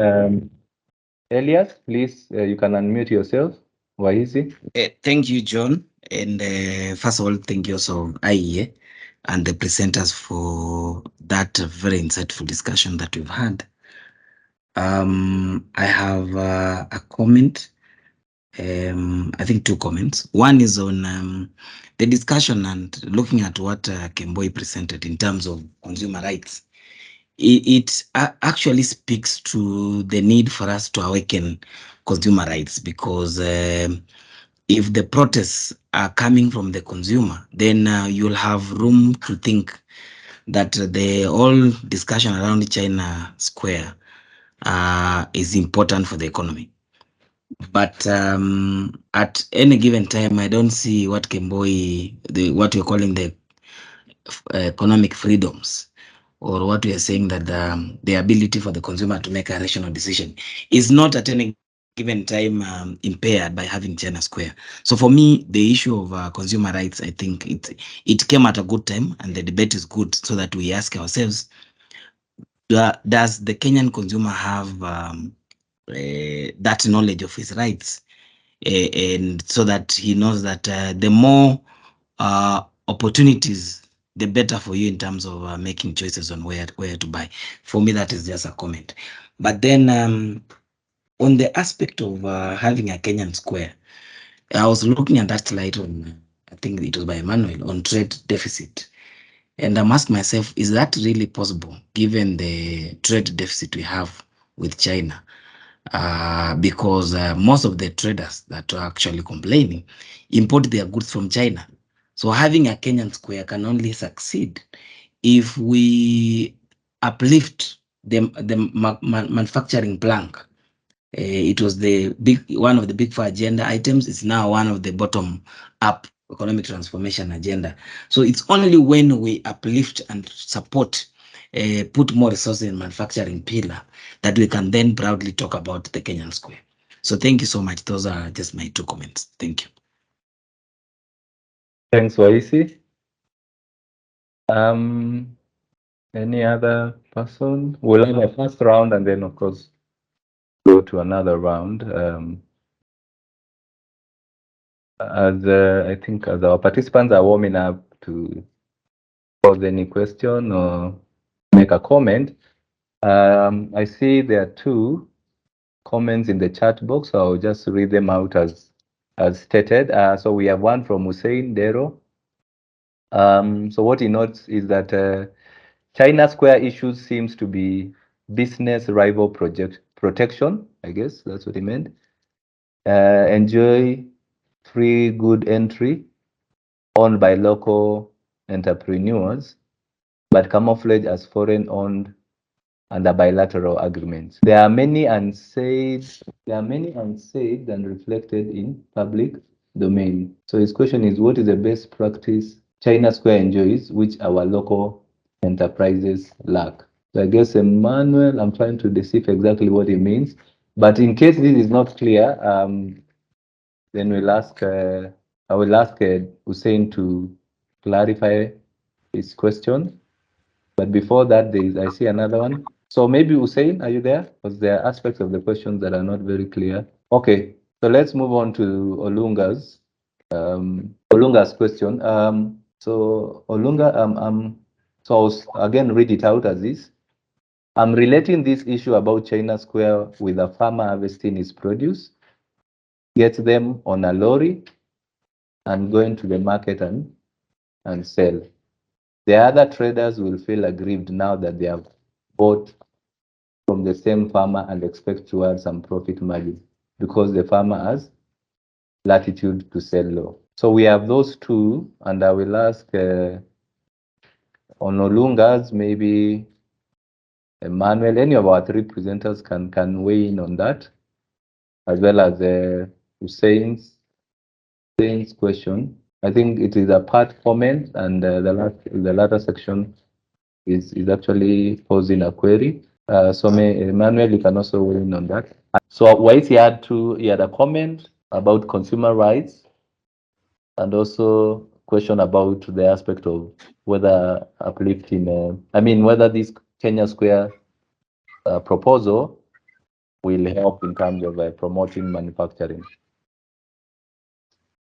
Elias, please, you can unmute yourself. Waisi? Thank you, John. And first of all, thank you also IEA and the presenters for that very insightful discussion that we've had. I have a comment. I think two comments. One is on the discussion and looking at what Kemboi presented in terms of consumer rights. It actually speaks to the need for us to awaken consumer rights, because if the protests are coming from the consumer, then you'll have room to think that the whole discussion around China Square is important for the economy. But at any given time, I don't see what Kemboi, what we're calling the economic freedoms, or what we are saying that the ability for the consumer to make a rational decision is not at any given time impaired by having China Square. So for me, the issue of consumer rights, I think it came at a good time, and the debate is good, so that we ask ourselves, does the Kenyan consumer have that knowledge of his rights, and so that he knows that the more opportunities, the better for you in terms of making choices on where to buy. For me, that is just a comment. But then on the aspect of having a Kenyan Square, I was looking at that slide on, I think it was by Emmanuel, on trade deficit. And I'm asking myself, is that really possible given the trade deficit we have with China? Because most of the traders that are actually complaining import their goods from China. So having a Kenyan Square can only succeed if we uplift the manufacturing plank. It was one of the big four agenda items. It's now one of the bottom up economic transformation agenda. So it's only when we uplift and support, put more resources in manufacturing pillar, that we can then proudly talk about the Kenyan Square. So thank you so much. Those are just my two comments. Thank you. Thanks, Waisi. Any other person? We'll have a first round and then, of course, go to another round. I think as our participants are warming up to pose any question or make a comment, I see there are two comments in the chat box, so I'll just read them out as stated. So we have one from Hussein Dero. So what he notes is that China Square issues seems to be business rival project protection. I guess that's what he meant. Enjoy free good entry owned by local entrepreneurs, but camouflage as foreign owned under bilateral agreements. There are many unsaid and reflected in public domain. So his question is, what is the best practice China Square enjoys, which our local enterprises lack? So I guess Emmanuel, I'm trying to decipher exactly what he means. But in case this is not clear, then I will ask Hussein to clarify his question. But before that, I see another one. So maybe Hussein, are you there? Because there are aspects of the questions that are not very clear. Okay, so let's move on to Olunga's question. So Olunga, so I'll again read it out as this. I'm relating this issue about China Square with a farmer harvesting his produce, gets them on a lorry, and going to the market and sell. The other traders will feel aggrieved now that they have bought from the same farmer and expect to earn some profit margin because the farmer has latitude to sell low. So we have those two, and I will ask on Olunga's, maybe Emmanuel, any of our three presenters can weigh in on that, as well as Hussein's question. I think it is a part comment, and the latter section is actually posing a query. So Emmanuel, you can also weigh in on that. So Waisi he had a comment about consumer rights, and also question about the aspect of whether uplifting, whether this Kenya Square proposal will help in terms of promoting manufacturing.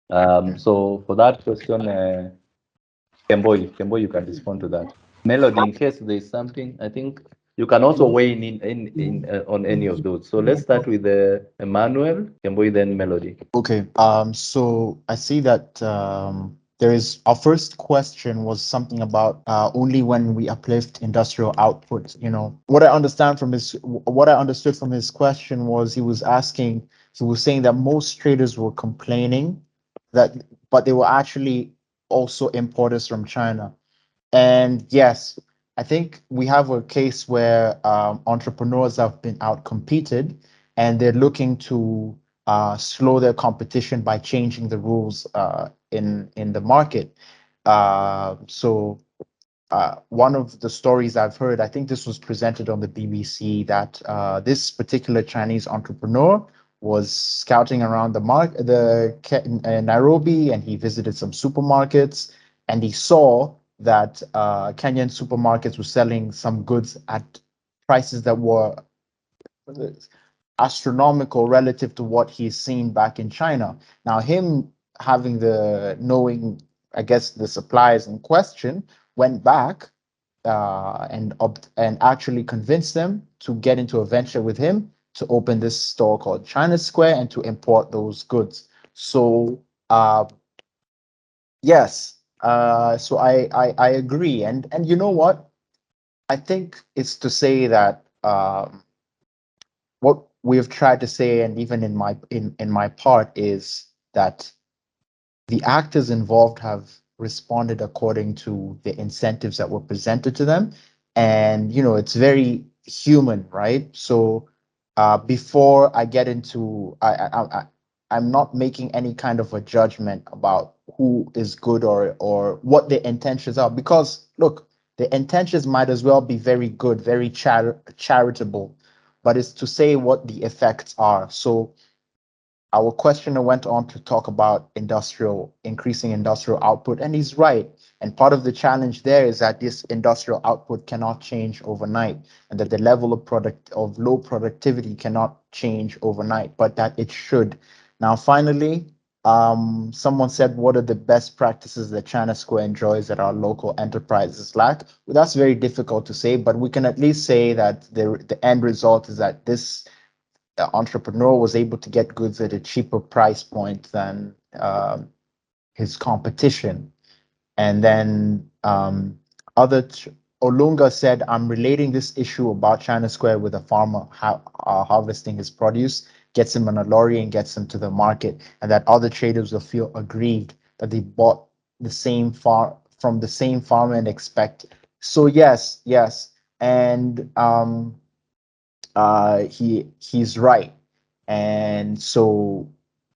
So for that question, Kemboy, you can respond to that. Melody, in case there's something, I think you can also weigh in on any of those. So let's start with Emmanuel, Kemboy, then Melody. Okay. So I see that there is our first question was something about only when we uplift industrial output. You know, what I understood from his question was he was saying that most traders were complaining that, but they were actually also importers from China. And yes, I think we have a case where entrepreneurs have been outcompeted and they're looking to slow their competition by changing the rules in the market. One of the stories I've heard, I think this was presented on the BBC, that this particular Chinese entrepreneur was scouting around Nairobi, and he visited some supermarkets, and he saw that Kenyan supermarkets were selling some goods at prices that were astronomical relative to what he's seen back in China. Now, him having the knowing, I guess, the suppliers in question, went back and actually convinced them to get into a venture with him to open this store called China Square and to import those goods. So yes, so I agree, and you know what? I think it's to say that what we have tried to say, and even in my part, is that the actors involved have responded according to the incentives that were presented to them, and it's very human, right? So before I get into I'm not making any kind of a judgment about who is good or what the intentions are, because look, the intentions might as well be very good, very charitable, but it's to say what the effects are. So our questioner went on to talk about increasing industrial output, and he's right. And part of the challenge there is that this industrial output cannot change overnight, and that the level of low productivity cannot change overnight, but that it should. Now, finally, someone said, what are the best practices that China Square enjoys that our local enterprises lack? Well, that's very difficult to say, but we can at least say that the end result is that this entrepreneur was able to get goods at a cheaper price point than his competition. And then Olunga said, I'm relating this issue about China Square with a farmer harvesting his produce, gets him on a lorry and gets him to the market, and that other traders will feel aggrieved that they bought the same from the same farmer and expect. So yes, and he's right, and so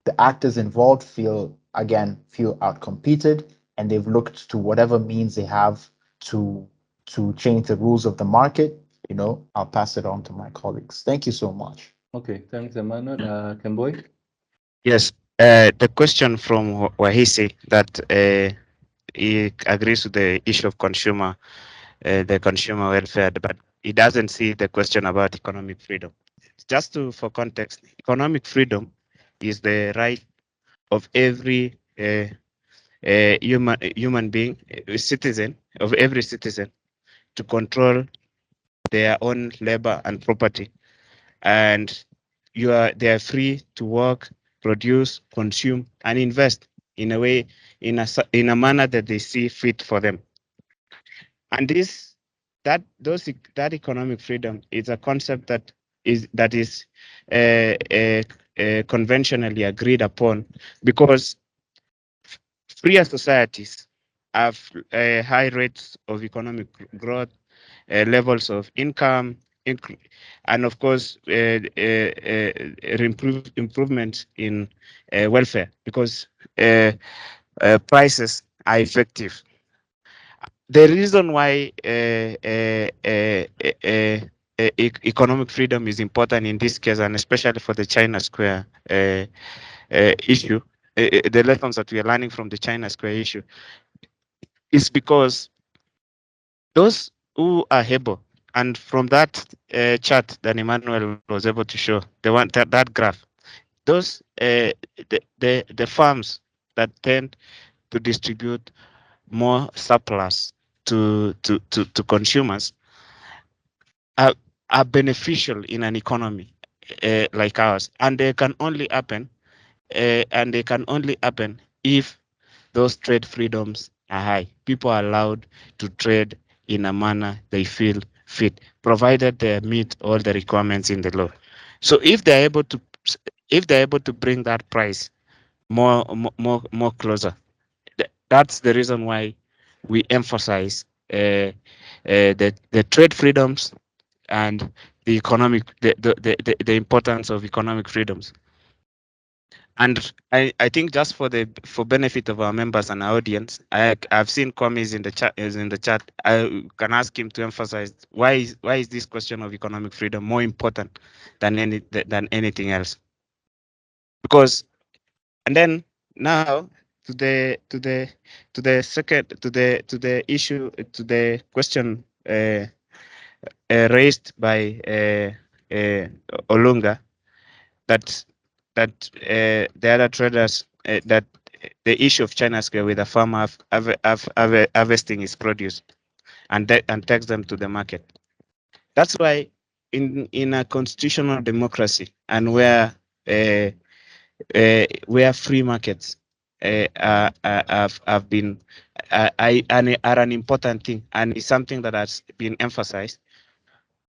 the actors involved feel outcompeted, and they've looked to whatever means they have to change the rules of the market. I'll pass it on to my colleagues. Thank you so much. Okay, thanks, Emmanuel. Kemboy? Yes, the question from Wahisi that he agrees with the issue of the consumer welfare, but he doesn't see the question about economic freedom. For context, economic freedom is the right of every human being, every citizen, to control their own labor and property, and they are free to work, produce, consume, and invest in a manner that they see fit for them. And that economic freedom is a concept that is conventionally agreed upon, because freer societies have high rates of economic growth, levels of income, and of course improvements in welfare, because prices are effective. The reason why economic freedom is important in this case, and especially for the China Square issue, the lessons that we are learning from the China Square issue, is because those who are able, and from that chart that Emmanuel was able to show, that graph, those the farms that tend to distribute more surplus to consumers are beneficial in an economy like ours, and they can only happen if those trade freedoms are high. People are allowed to trade in a manner they feel fit, provided they meet all the requirements in the law. So if they're able to bring that price more closer, that's the reason why we emphasize the trade freedoms and the importance of economic freedoms. And I think just for benefit of our members and our audience, I've seen Kwame is in the chat. I can ask him to emphasize why is this question of economic freedom more important than anything else? Because, and then now to the issue, to the question raised by Olunga, that the other traders, that the issue of China Square with the farmer harvesting his produce and takes them to the market. That's why in a constitutional democracy and where free markets have been are an important thing, and is something that has been emphasized.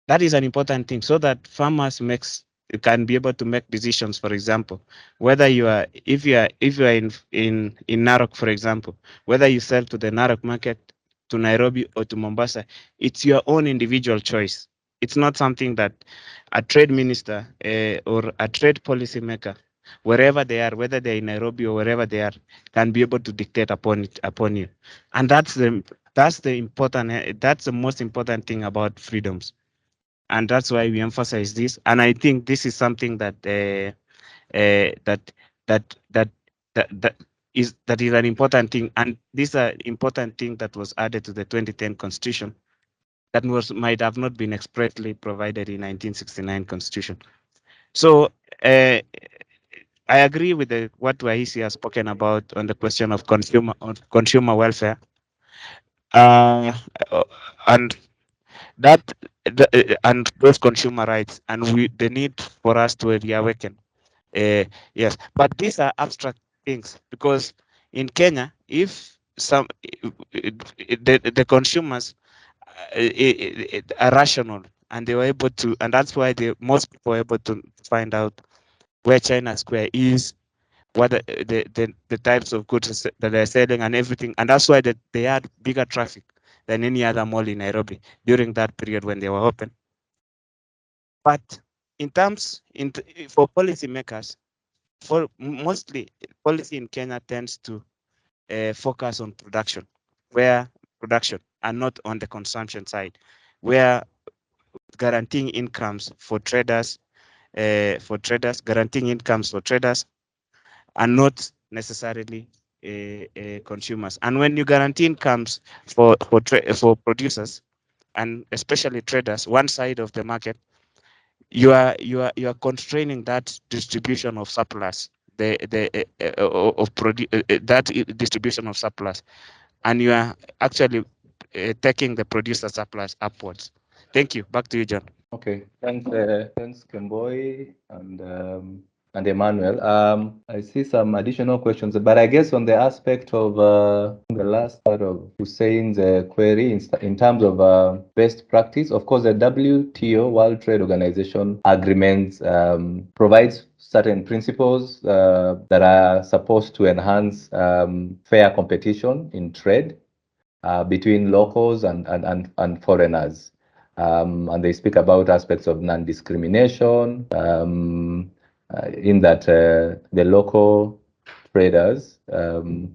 That is an important thing, so that farmers can be able to make decisions. For example, whether if you are in Narok, for example, whether you sell to the Narok market, to Nairobi, or to Mombasa, it's your own individual choice. It's not something that a trade minister or a trade policy maker, wherever they are, whether they're in Nairobi or wherever they are, can be able to dictate upon you. And that's the most important thing about freedoms. And that's why we emphasize this. And I think this is something that is an important thing. And this is an important thing that was added to the 2010 Constitution that might have not been expressly provided in 1969 Constitution. So I agree with what Wahisi has spoken about on the question of consumer welfare, and that and those consumer rights, and the need for us to reawaken. Yes, but these are abstract things, because in Kenya, if the consumers are rational, and they were able to, and that's why most people were able to find out where China Square is, what the types of goods that they're selling and everything, and that's why they had bigger traffic than any other mall in Nairobi during that period when they were open. But for policymakers, mostly policy in Kenya tends to focus on production, and not on the consumption side, where guaranteeing incomes for traders, and not necessarily consumers. And when you guarantee incomes for producers, and especially traders, one side of the market, you are constraining that distribution of surplus, that distribution of surplus, and you are actually taking the producer surplus upwards. Thank you. Back to you, John. Okay, thanks, Kemboi and Emmanuel. I see some additional questions, but I guess on the aspect of the last part of Hussein's query in terms of best practice, of course, the WTO, World Trade Organization agreements provides certain principles that are supposed to enhance fair competition in trade between locals and foreigners. And they speak about aspects of non-discrimination, in that the local traders, and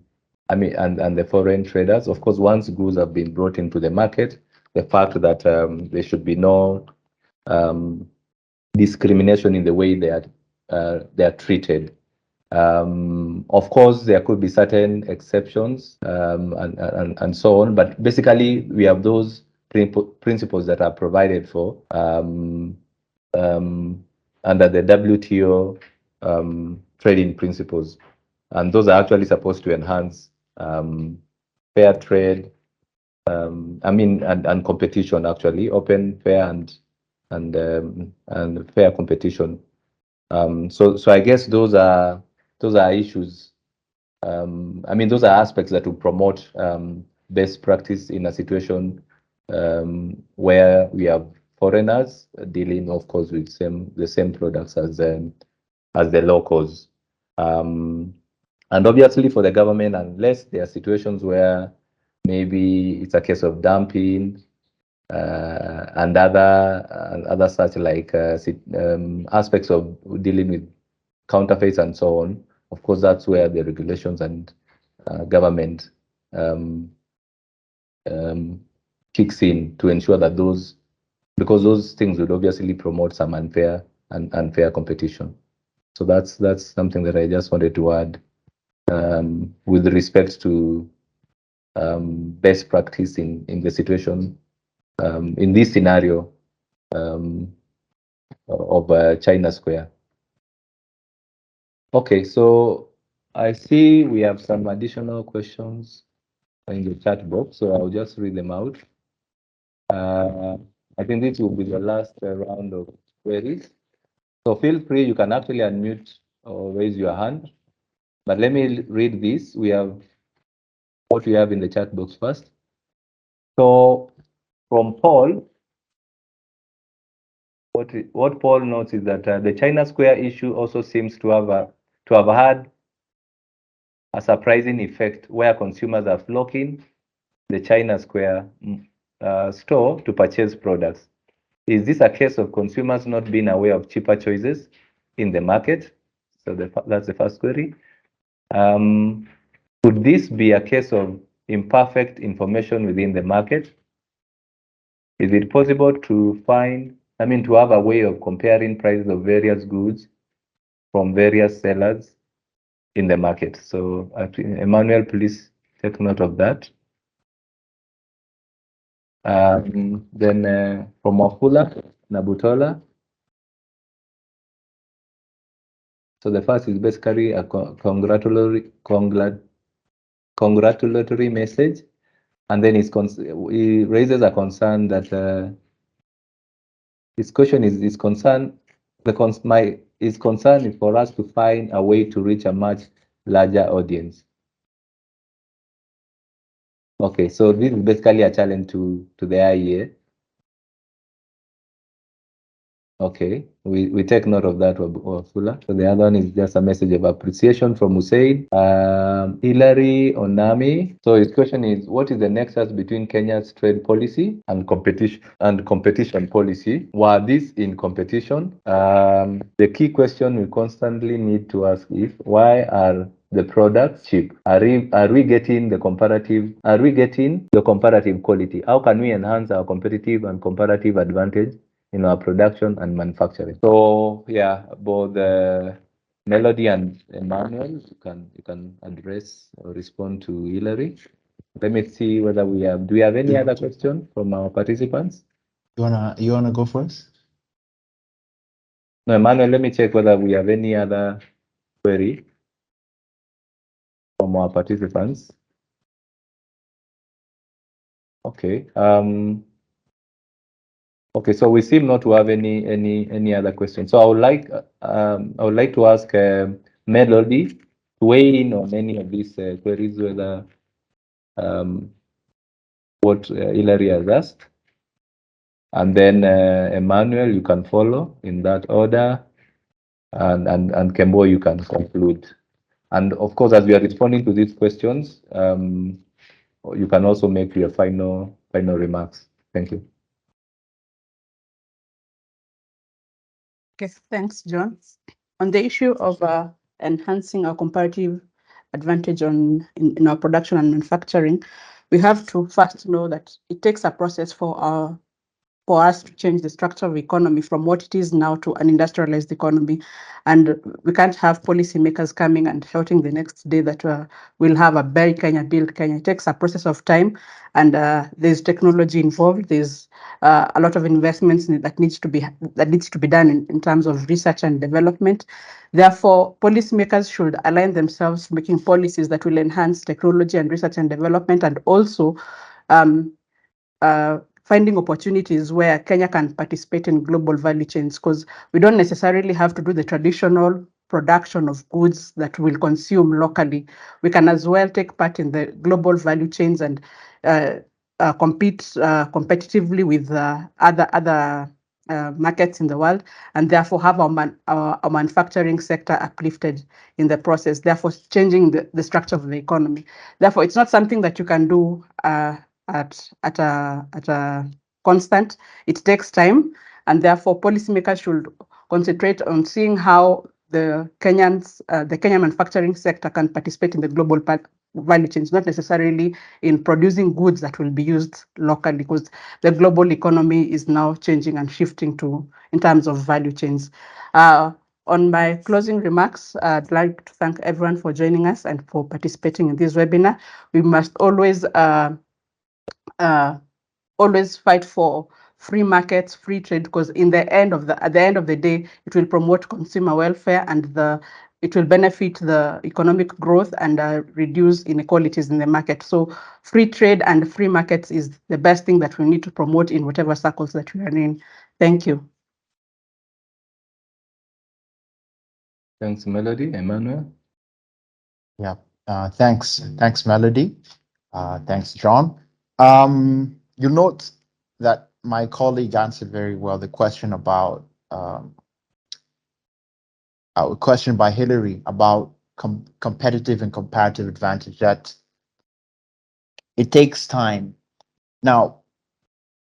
the foreign traders, of course, once goods have been brought into the market, the fact that there should be no discrimination in the way they are treated. Of course, there could be certain exceptions and so on, but basically we have those principles that are provided for under the WTO trading principles. and those are actually supposed to enhance fair trade, and competition, actually, open, fair, and fair competition. So I guess those are issues. Those are aspects that will promote best practice in a situation where we have foreigners dealing, of course, with the same products as the locals. And obviously for the government, unless there are situations where maybe it's a case of dumping and other such like aspects of dealing with counterfeits and so on. Of course, that's where the regulations and government kicks in to ensure that because those things would obviously promote some unfair competition. So that's something that I just wanted to add with respect to best practice in the situation in this scenario of China Square. Okay, so I see we have some additional questions in the chat box, so I'll just read them out. I think this will be the last round of queries. So feel free, you can actually unmute or raise your hand. But let me read this. We have what we have in the chat box first. So from Paul, what Paul notes is that the China Square issue also seems to have had a surprising effect where consumers are flocking the China Square store to purchase products. Is this a case of consumers not being aware of cheaper choices in the market? So that's the first query. Could this be a case of imperfect information within the market? Is it possible to have a way of comparing prices of various goods from various sellers in the market? So Emmanuel, please take note of that. Then from Wafula Nabutola. So the first is basically a congratulatory message, and then he raises a concern that his question is concern. His concern is for us to find a way to reach a much larger audience. Okay, so this is basically a challenge to the IEA. Okay, we take note of that, Wafula. So the other one is just a message of appreciation from Hussein. Hilary Onami. So his question is, what is the nexus between Kenya's trade policy and competition policy? Were these in competition? The key question we constantly need to ask is, why are the products cheap? Are we getting the comparative quality? How can we enhance our competitive and comparative advantage in our production and manufacturing? So yeah, both Melody and Emmanuel, you can address or respond to Hilary. Let me see whether do we have any other question from our participants? You wanna go first? No, Emmanuel, let me check whether we have any other query from our participants. Okay. Okay, so we seem not to have any other questions. So I would like to ask Melody to weigh in on any of these queries, whether what Hilary has asked, and then Emmanuel, you can follow in that order, and Kembo, you can conclude. And of course, as we are responding to these questions, you can also make your final remarks. Thank you. Okay, thanks, John. On the issue of enhancing our comparative advantage in our production and manufacturing, we have to first know that it takes a process for our for us to change the structure of the economy from what it is now to an industrialized economy. And we can't have policymakers coming and shouting the next day that we'll have a Buy Kenya, Build Kenya. It takes a process of time, and there's technology involved. There's a lot of investments that needs to be done in terms of research and development. Therefore, policymakers should align themselves to making policies that will enhance technology and research and development, and also um, finding opportunities where Kenya can participate in global value chains, because we don't necessarily have to do the traditional production of goods that we'll consume locally. We can as well take part in the global value chains and compete competitively with other markets in the world, and therefore have our manufacturing sector uplifted in the process, therefore changing the structure of the economy. Therefore, it's not something that you can do at a constant. It takes time, and therefore policymakers should concentrate on seeing how the Kenyan manufacturing sector can participate in the global value chains, not necessarily in producing goods that will be used locally, because the global economy is now changing and shifting in terms of value chains. On my closing remarks, I'd like to thank everyone for joining us and for participating in this webinar. We must always fight for free markets, free trade, because at the end of the day, it will promote consumer welfare, and it will benefit the economic growth and reduce inequalities in the market. So free trade and free markets is the best thing that we need to promote in whatever circles that we are in. Thank you. Thanks, Melody. Emmanuel? Yeah, thanks, Melody. Thanks, John. You note that my colleague answered very well the question about a question by Hillary about competitive and comparative advantage, that it takes time. Now,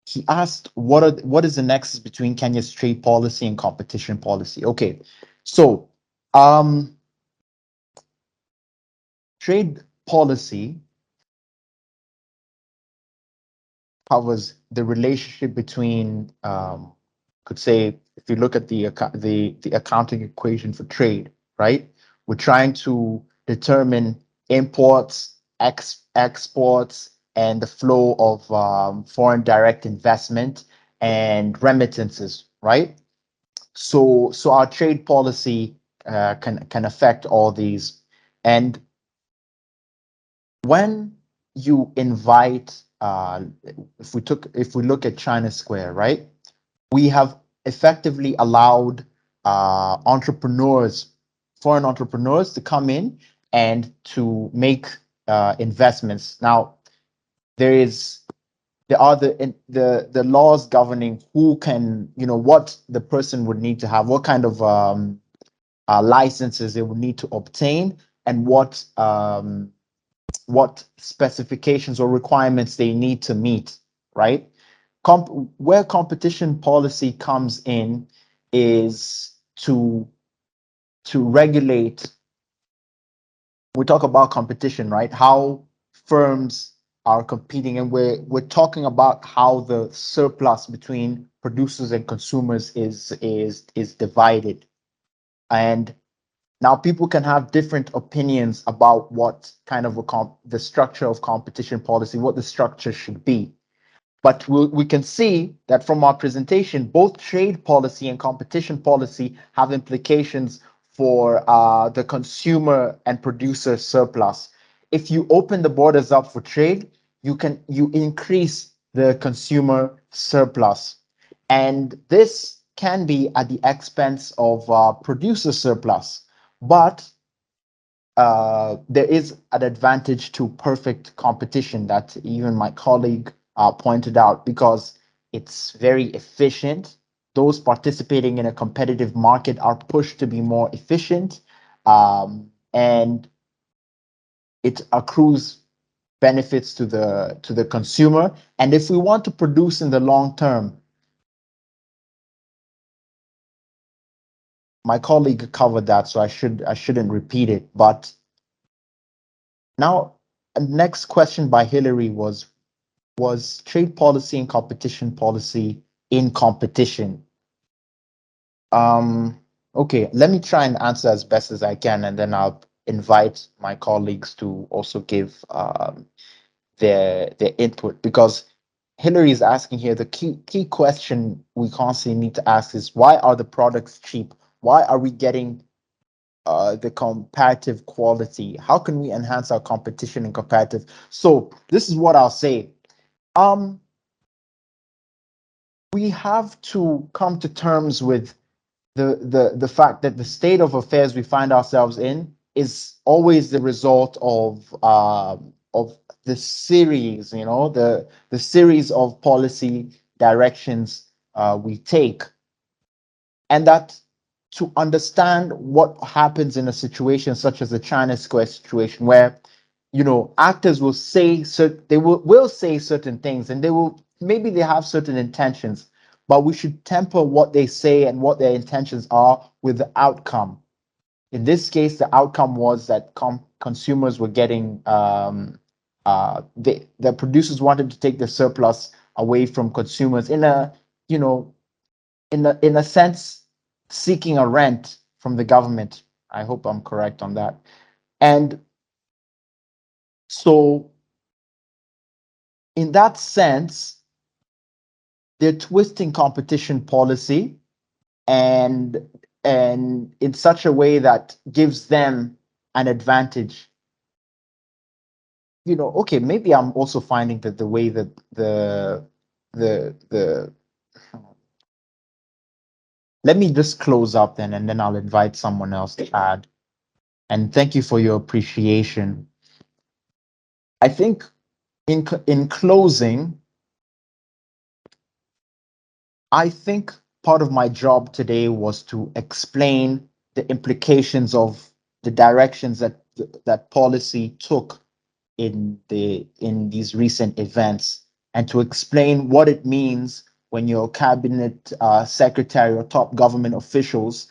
he asked what is the nexus between Kenya's trade policy and competition policy? Okay, so trade policy covers the relationship between, could say, if you look at the accounting equation for trade, right? We're trying to determine imports, exports, and the flow of foreign direct investment and remittances, right? So our trade policy can affect all these. And when you invite, if we look at China Square, right? We have effectively allowed foreign entrepreneurs to come in and to make investments. Now, there are the laws governing who can, what the person would need to have, what kind of licenses they would need to obtain, and what specifications or requirements they need to meet, right? Where competition policy comes in is to regulate. We talk about competition, right? How firms are competing, and we're talking about how the surplus between producers and consumers is divided. And now people can have different opinions about what kind of the structure of competition policy, what the structure should be. But we can see that from our presentation, both trade policy and competition policy have implications for the consumer and producer surplus. If you open the borders up for trade, you increase the consumer surplus. And this can be at the expense of producer surplus. But there is an advantage to perfect competition that even my colleague pointed out, because it's very efficient. Those participating in a competitive market are pushed to be more efficient, and it accrues benefits to the consumer. And if we want to produce in the long term, my colleague covered that, so I shouldn't repeat it. But now, next question by Hillary was trade policy and competition policy in competition. Okay, let me try and answer as best as I can, and then I'll invite my colleagues to also give their input, because Hillary is asking here, the key question we constantly need to ask is, why are the products cheap? Why are we getting the comparative quality? How can we enhance our competition and comparative? So this is what I'll say. We have to come to terms with the fact that the state of affairs we find ourselves in is always the result of the series, the series of policy directions we take, and that to understand what happens in a situation such as the China Square situation, where actors will say will say certain things, and maybe they have certain intentions, but we should temper what they say and what their intentions are with the outcome. In this case, the outcome was that consumers were getting the producers wanted to take the surplus away from consumers in a in a sense, seeking a rent from the government. I hope I'm correct on that. And so, in that sense, they're twisting competition policy and in such a way that gives them an advantage. Okay, maybe I'm also finding that the way that the let me just close up then, and then I'll invite someone else to add. And thank you for your appreciation. I think in closing, I think part of my job today was to explain the implications of the directions that policy took in these recent events, and to explain what it means when your cabinet secretary or top government officials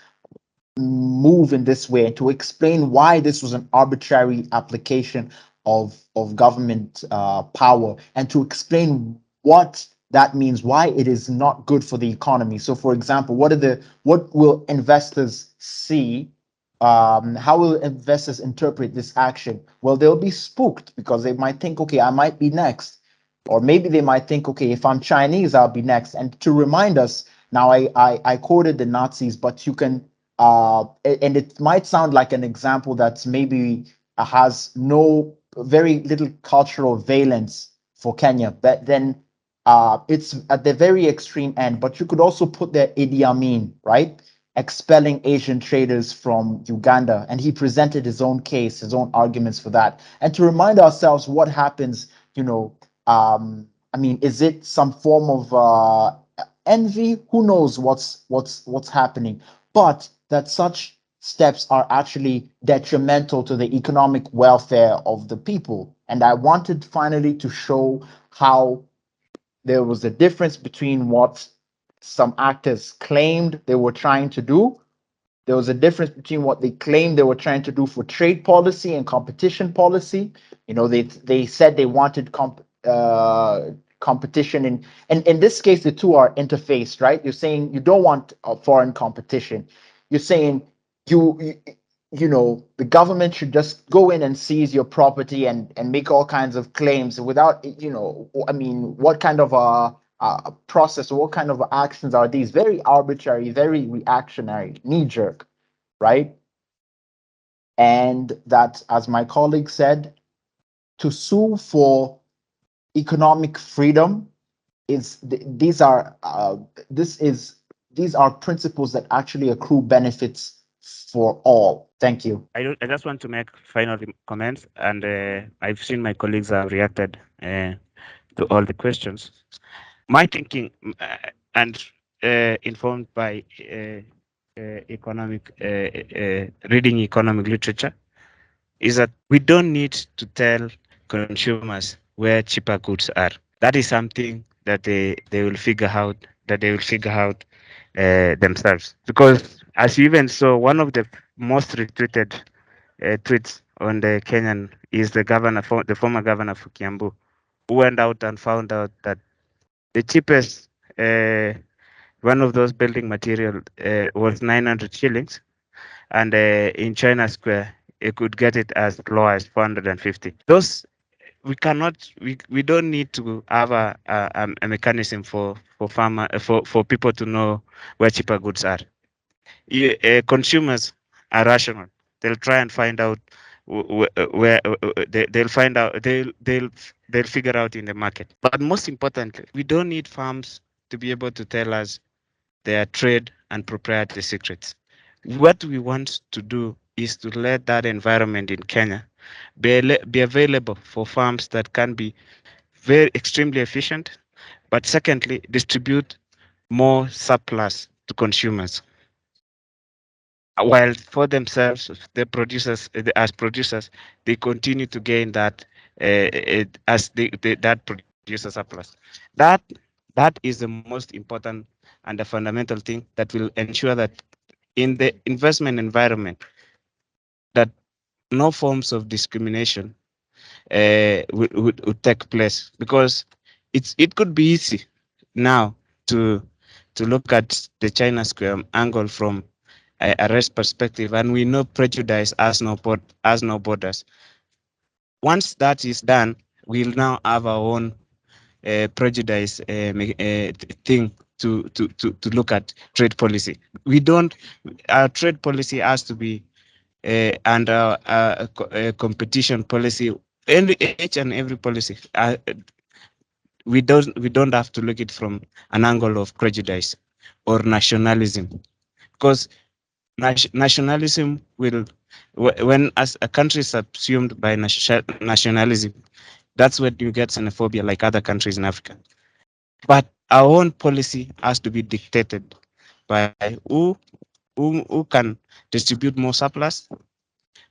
move in this way, and to explain why this was an arbitrary application of government power, and to explain what that means, why it is not good for the economy. So, for example, what will investors see? How will investors interpret this action? Well, they'll be spooked because they might think, okay, I might be next. Or maybe they might think, okay, if I'm Chinese, I'll be next. And to remind us, now I quoted the Nazis, but you can and it might sound like an example that's maybe has very little cultural valence for Kenya, but then it's at the very extreme end. But you could also put there Idi Amin, right? Expelling Asian traders from Uganda. And he presented his own case, his own arguments for that. And to remind ourselves what happens, is it some form of envy? Who knows what's happening? But that such steps are actually detrimental to the economic welfare of the people. And I wanted finally to show how there was a difference between what some actors claimed they were trying to do. There was a difference between what they claimed they were trying to do for trade policy and competition policy. They said they wanted competition, and in this case, the two are interfaced, right? You're saying you don't want a foreign competition. You're saying the government should just go in and seize your property and make all kinds of claims without, what kind of a process or what kind of actions are these? Very arbitrary, very reactionary, knee jerk, right? And that, as my colleague said, to sue for economic freedom these are principles that actually accrue benefits for all. Thank you. I just want to make final comments, and I've seen my colleagues have reacted to all the questions. My thinking and informed by reading economic literature is that we don't need to tell consumers where cheaper goods are. That is something that they will figure out. Themselves, because as you even saw, one of the most retweeted tweets on the Kenyan is the former governor for Kiambu, who went out and found out that the cheapest one of those building material was 900 shillings, and in China Square, you could get it as low as 450. Those we don't need to have a mechanism for people to know where cheaper goods are. Consumers are rational. They'll try and find out where they'll find out they'll figure out in the market. But most importantly, we don't need farms to be able to tell us their trade and proprietary secrets. What we want to do is to let that environment in Kenya be available for farms that can be very extremely efficient, but secondly, distribute more surplus to consumers. While for themselves, the producers, as producers, they continue to gain that as that producer surplus. That that is the most important and the fundamental thing that will ensure that in the investment environment, that no forms of discrimination would take place, because it could be easy now to look at the China Square angle from a race perspective, and we know prejudice has no borders. Once that is done, we'll now have our own prejudice thing to look at trade policy. We don't. Our trade policy has to be under a competition policy. Each and every policy, we don't have to look it from an angle of prejudice or nationalism, because nationalism will, when as a country is subsumed by nationalism, that's when you get xenophobia like other countries in Africa. But our own policy has to be dictated by who can distribute more surplus,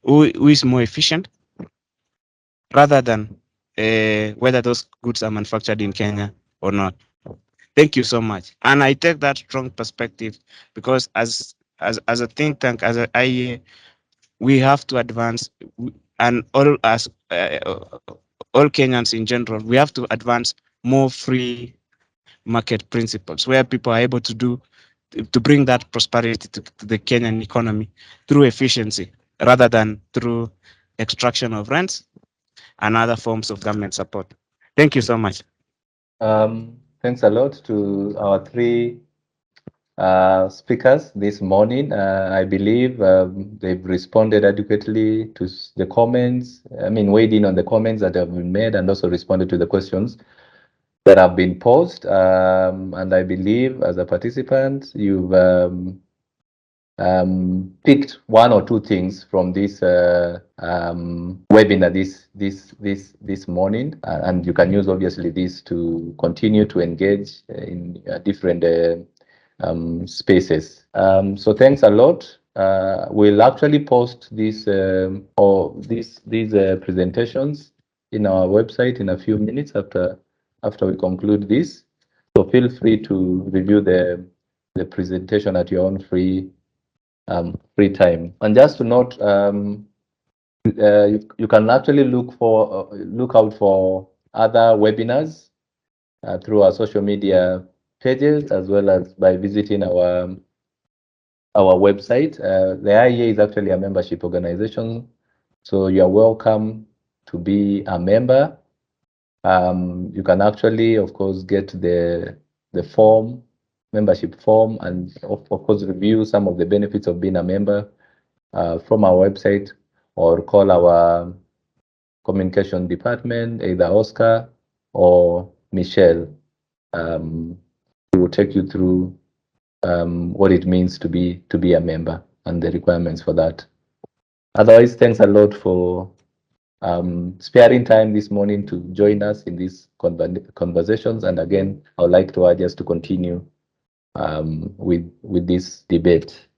who is more efficient, rather than whether those goods are manufactured in Kenya or not. Thank you so much. And I take that strong perspective because as a think tank, as an IEA, we have to advance, and all Kenyans in general, we have to advance more free market principles where people are able to bring that prosperity to the Kenyan economy through efficiency rather than through extraction of rents and other forms of government support. Thank you so much. Thanks a lot to our three speakers this morning. I believe they've responded adequately to the comments. I mean, weighed in on the comments that have been made and also responded to the questions that have been posed. And I believe as a participant, you've picked one or two things from this webinar this morning, and you can use obviously this to continue to engage in different spaces. So thanks a lot. We'll actually post these presentations in our website in a few minutes after we conclude this. So feel free to review the presentation at your own free time. And just to note, you can actually look out for other webinars through our social media pages, as well as by visiting our website. The IEA is actually a membership organization, so you are welcome to be a member. You can actually, of course, get the membership form, and of course review some of the benefits of being a member from our website, or call our communication department, either Oscar or Michelle. We will take you through what it means to be a member and the requirements for that. Otherwise, thanks a lot for sparing time this morning to join us in these conversations. And again, I would like to urge us to continue with this debate.